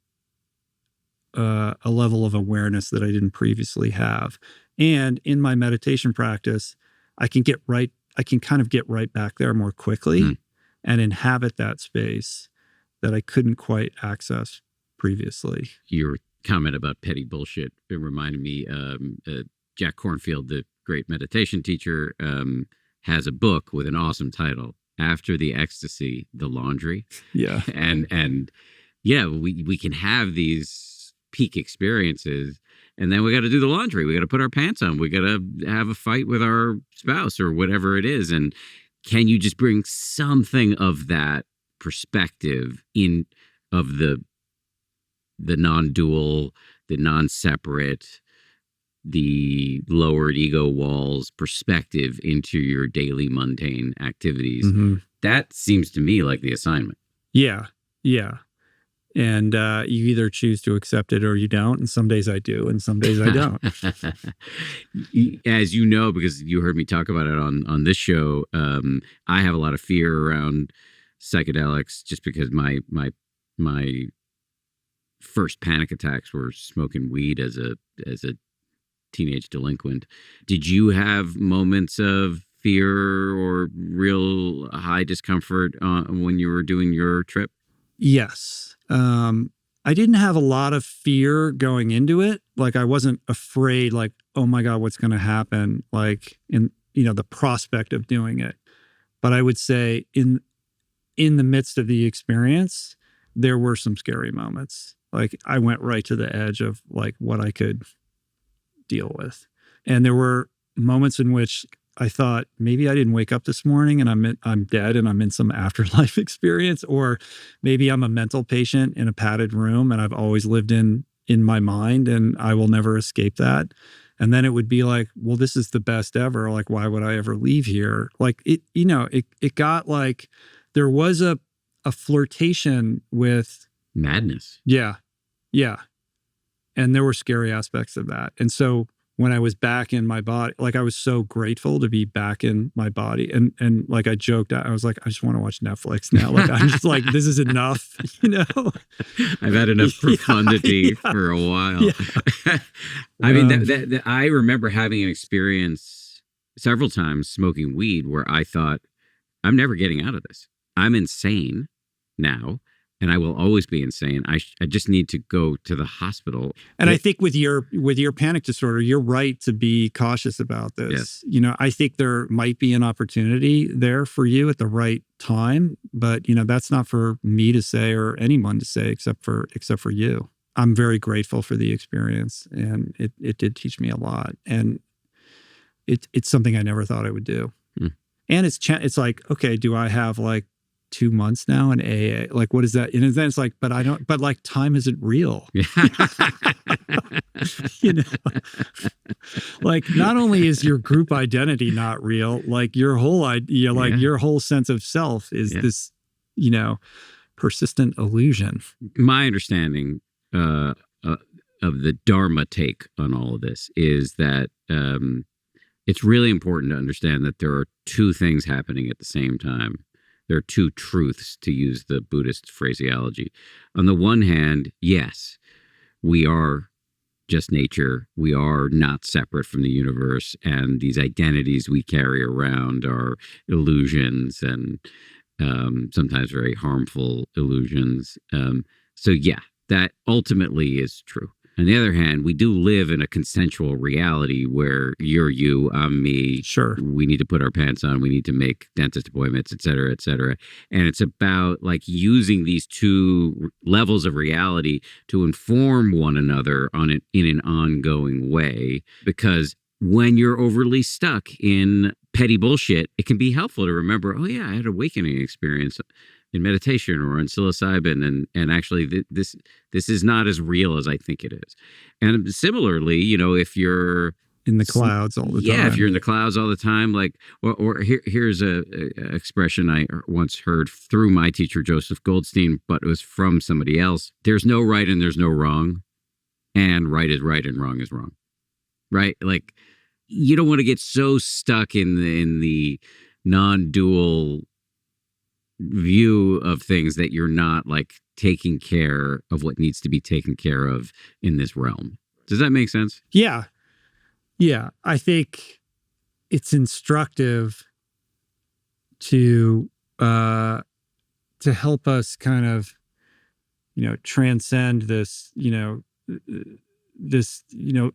S2: a level of awareness that I didn't previously have. And in my meditation practice, I can kind of get right back there more quickly and inhabit that space that I couldn't quite access previously.
S1: Your comment about petty bullshit, it reminded me, Jack Kornfield, the great meditation teacher, has a book with an awesome title, After the Ecstasy, The Laundry.
S2: Yeah.
S1: And yeah, we can have these peak experiences, and then we got to do the laundry. We got to put our pants on. We got to have a fight with our spouse or whatever it is. And can you just bring something of that perspective in, of the non-dual, the non-separate, the lowered ego walls perspective into your daily mundane activities? That seems to me like the assignment.
S2: Yeah. And you either choose to accept it or you don't. And some days I do, and some days I don't.
S1: As you know, because you heard me talk about it on this show, I have a lot of fear around psychedelics, just because my first panic attacks were smoking weed as a teenage delinquent. Did you have moments of fear or real high discomfort when you were doing your trip?
S2: Yes. I didn't have a lot of fear going into it. Like, I wasn't afraid, like, oh my God, what's going to happen? Like, in, the prospect of doing it. But I would say in the midst of the experience, there were some scary moments. Like, I went right to the edge of like what I could deal with. And there were moments in which I thought, maybe I didn't wake up this morning and I'm dead and I'm in some afterlife experience, or maybe I'm a mental patient in a padded room and I've always lived in my mind and I will never escape that. And then it would be like, well, this is the best ever. Like, why would I ever leave here? Like, it got like, there was a flirtation with
S1: madness.
S2: Yeah. And there were scary aspects of that. And so when I was back in my body, like, I was so grateful to be back in my body. And like, I joked, I was like, I just want to watch Netflix now. Like, I'm just like, this is enough,
S1: I've had enough profundity for a while. Yeah. I mean, I remember having an experience several times smoking weed where I thought, I'm never getting out of this. I'm insane now. And I will always be insane. I just need to go to the hospital.
S2: And I think with your panic disorder, you're right to be cautious about this. Yes. I think there might be an opportunity there for you at the right time, but that's not for me to say or anyone to say except for you. I'm very grateful for the experience, and it did teach me a lot, and it's something I never thought I would do. And it's like, okay, do I have like 2 months now in AA? Like, what is that? And then it's like, but like, time isn't real. Like, not only is your group identity not real, like your whole idea, like your whole sense of self is this, persistent illusion.
S1: My understanding of the Dharma take on all of this is that it's really important to understand that there are two things happening at the same time. There are two truths, to use the Buddhist phraseology. On the one hand, yes, we are just nature. We are not separate from the universe. And these identities we carry around are illusions, and sometimes very harmful illusions. So yeah, that ultimately is true. On the other hand, we do live in a consensual reality where you're you, I'm me.
S2: Sure.
S1: We need to put our pants on. We need to make dentist appointments, et cetera, et cetera. And it's about like using these two levels of reality to inform one another in an ongoing way. Because when you're overly stuck in petty bullshit, it can be helpful to remember, oh yeah, I had an awakening experience in meditation or on psilocybin, and actually this is not as real as I think it is. And similarly, if you're
S2: in the clouds all the time.
S1: Yeah, if you're in the clouds all the time, like, or here's a expression I once heard through my teacher, Joseph Goldstein, but it was from somebody else. There's no right and there's no wrong, and right is right and wrong is wrong. Right? Like, you don't want to get so stuck in the non-dual view of things that you're not like taking care of what needs to be taken care of in this realm. Does that make sense?
S2: Yeah. Yeah. I think it's instructive to help us kind of, transcend this,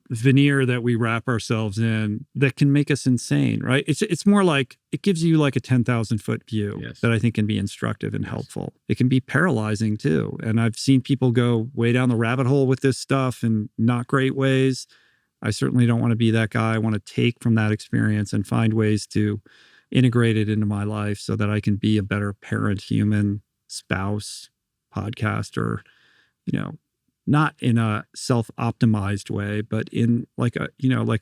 S2: veneer that we wrap ourselves in that can make us insane, right? It's more like it gives you like a 10,000-foot view
S1: Yes.
S2: that I think can be instructive and helpful. It can be paralyzing too. And I've seen people go way down the rabbit hole with this stuff in not great ways. I certainly don't want to be that guy. I want to take from that experience and find ways to integrate it into my life so that I can be a better parent, human, spouse, podcaster, not in a self-optimized way, but in like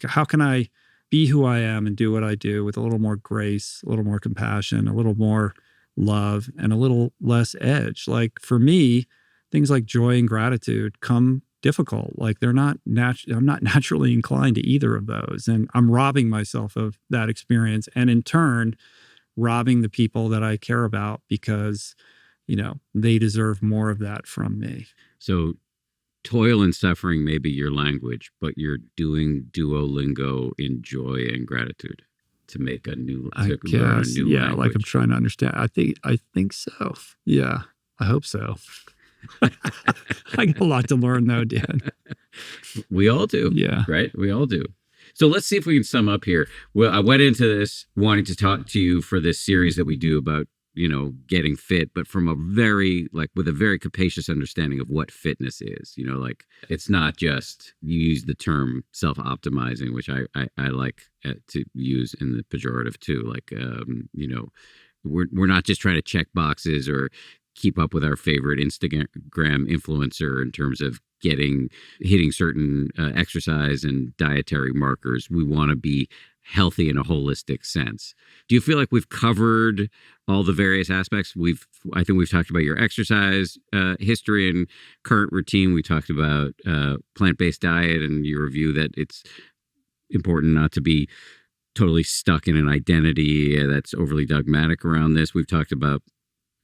S2: how can I be who I am and do what I do with a little more grace, a little more compassion, a little more love, and a little less edge. Like for me, things like joy and gratitude come difficult. Like I'm not naturally inclined to either of those. And I'm robbing myself of that experience. And in turn, robbing the people that I care about because, they deserve more of that from me.
S1: So toil and suffering may be your language, but you're doing Duolingo in joy and gratitude to make a new, to learn a new language.
S2: Like I'm trying to understand. I think so. Yeah, I hope so. I got a lot to learn though, Dan.
S1: We all do.
S2: Yeah.
S1: Right? We all do. So let's see if we can sum up here. Well, I went into this wanting to talk to you for this series that we do about, getting fit, but from with a very capacious understanding of what fitness is. It's not just, you use the term self-optimizing, which I like to use in the pejorative too. Like, we're not just trying to check boxes or keep up with our favorite Instagram influencer in terms of hitting certain exercise and dietary markers. We want to be healthy in a holistic sense. Do you feel like we've covered all the various aspects? I think we've talked about your exercise history and current routine. We talked about plant-based diet and your review that it's important not to be totally stuck in an identity that's overly dogmatic around this. We've talked about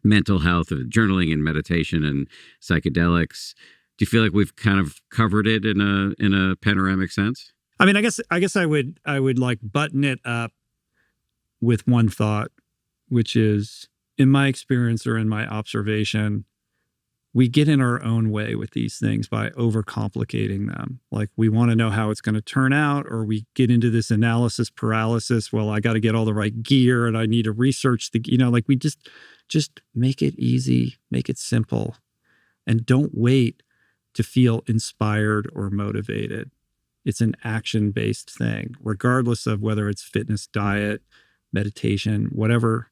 S1: mental health, journaling and meditation and psychedelics. Do you feel like we've kind of covered it in a panoramic sense?
S2: I mean, I guess I would like button it up with one thought, which is, in my experience or in my observation, we get in our own way with these things by overcomplicating them. Like we want to know how it's going to turn out, or we get into this analysis paralysis. Well, I got to get all the right gear and I need to research like we just make it easy, make it simple, and don't wait to feel inspired or motivated. It's an action-based thing, regardless of whether it's fitness, diet, meditation, whatever,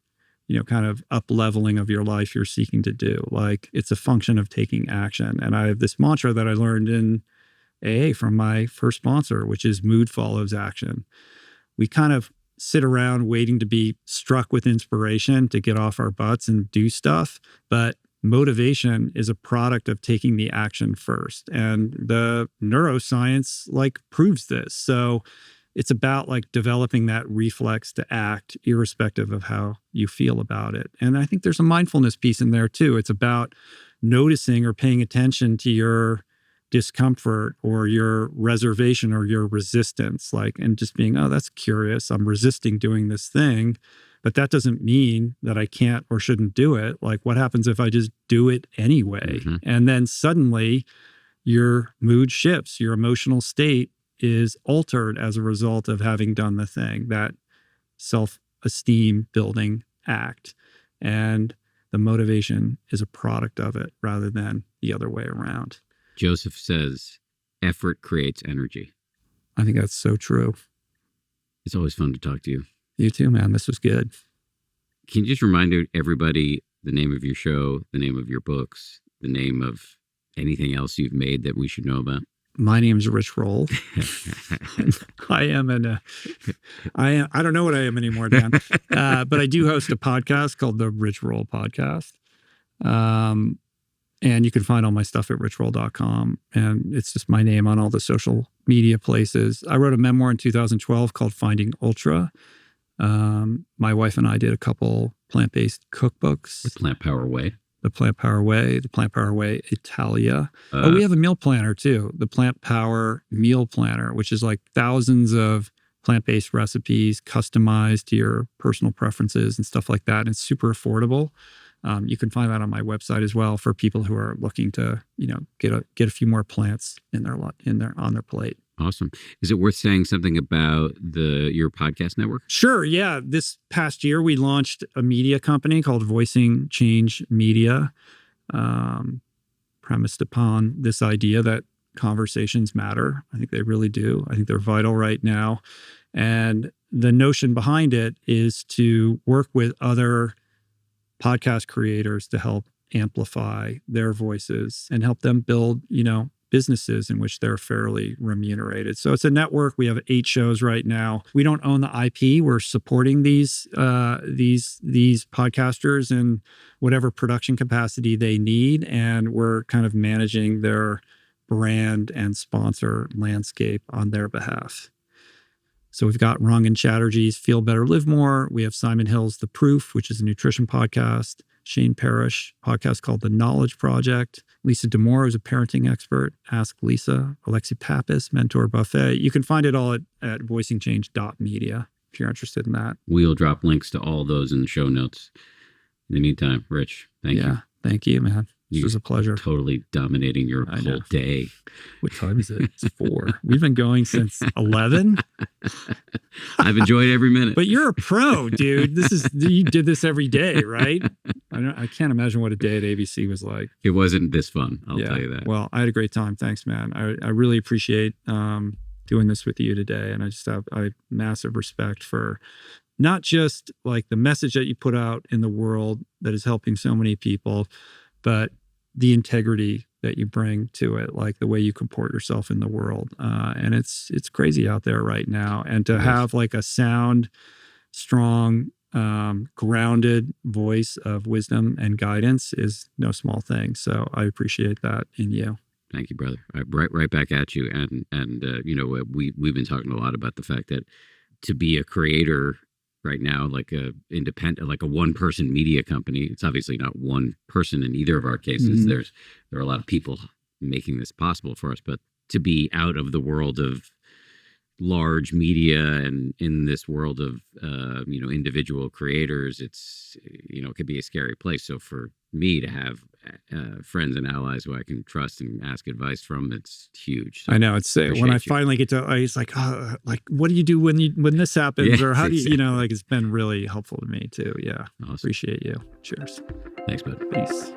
S2: kind of up-leveling of your life you're seeking to do. Like it's a function of taking action. And I have this mantra that I learned in AA from my first sponsor, which is mood follows action. We kind of sit around waiting to be struck with inspiration to get off our butts and do stuff. But motivation is a product of taking the action first. And the neuroscience proves this. So it's about developing that reflex to act irrespective of how you feel about it. And I think there's a mindfulness piece in there too. It's about noticing or paying attention to your discomfort or your reservation or your resistance, and just being, oh, that's curious. I'm resisting doing this thing. But that doesn't mean that I can't or shouldn't do it. Like, what happens if I just do it anyway? Mm-hmm. And then suddenly your mood shifts, your emotional state is altered as a result of having done the thing, that self-esteem building act. And the motivation is a product of it rather than the other way around.
S1: Joseph says, effort creates energy.
S2: I think that's so true.
S1: It's always fun to talk to you.
S2: You too, man. This was good.
S1: Can you just remind everybody the name of your show, the name of your books, the name of anything else you've made that we should know about?
S2: My name's Rich Roll. I don't know what I am anymore, Dan. But I do host a podcast called the Rich Roll Podcast. And you can find all my stuff at richroll.com. And it's just my name on all the social media places. I wrote a memoir in 2012 called Finding Ultra. My wife and I did a couple plant-based cookbooks.
S1: The Plant Power Way.
S2: The Plant Power Way, the Plant Power Way Italia. We have a meal planner too, the Plant Power Meal Planner, which is like thousands of plant-based recipes customized to your personal preferences and stuff like that. And it's super affordable. You can find that on my website as well for people who are looking to, get a few more plants on their plate.
S1: Awesome. Is it worth saying something about your podcast network?
S2: Sure. Yeah. This past year, we launched a media company called Voicing Change Media, premised upon this idea that conversations matter. I think they really do. I think they're vital right now. And the notion behind it is to work with other podcast creators to help amplify their voices and help them build, businesses in which they're fairly remunerated. So it's a network. We have 8 shows right now. We don't own the IP. We're supporting these podcasters in whatever production capacity they need, and we're kind of managing their brand and sponsor landscape on their behalf. So we've got Rangan Chatterjee's Feel Better, Live More. We have Simon Hill's The Proof, which is a nutrition podcast. Shane Parrish, podcast called The Knowledge Project. Lisa D'Amore is a parenting expert. Ask Lisa. Alexi Pappas, Mentor Buffet. You can find it all at voicingchange.media if you're interested in that.
S1: We'll drop links to all those in the show notes. In the meantime, Rich, thank you.
S2: Yeah, thank you, man. This was a pleasure.
S1: Totally dominating your whole day.
S2: What time is it? It's 4. We've been going since 11.
S1: I've enjoyed every minute.
S2: But you're a pro, dude. You did this every day, right? I can't imagine what a day at ABC was like.
S1: It wasn't this fun, I'll tell you that.
S2: Well, I had a great time. Thanks, man. I really appreciate doing this with you today. And I just have massive respect for not just like the message that you put out in the world that is helping so many people, but the integrity that you bring to it, like the way you comport yourself in the world. And it's crazy out there right now. And to have like a sound, strong, grounded voice of wisdom and guidance is no small thing. So I appreciate that in you.
S1: Thank you, brother. Right back at you. And we've been talking a lot about the fact that to be a creator right now, like a independent, like a one-person media company, it's obviously not one person in either of our cases. Mm-hmm. There are a lot of people making this possible for us, but to be out of the world of large media and in this world of individual creators, it's it could be a scary place. So for me to have friends and allies who I can trust and ask advice from, it's huge. So
S2: I know it's when I finally get to, it's like, what do you do when this happens, or how do you, it's been really helpful to me too. Yeah, awesome. Appreciate you. Cheers.
S1: Thanks, bud.
S2: Peace.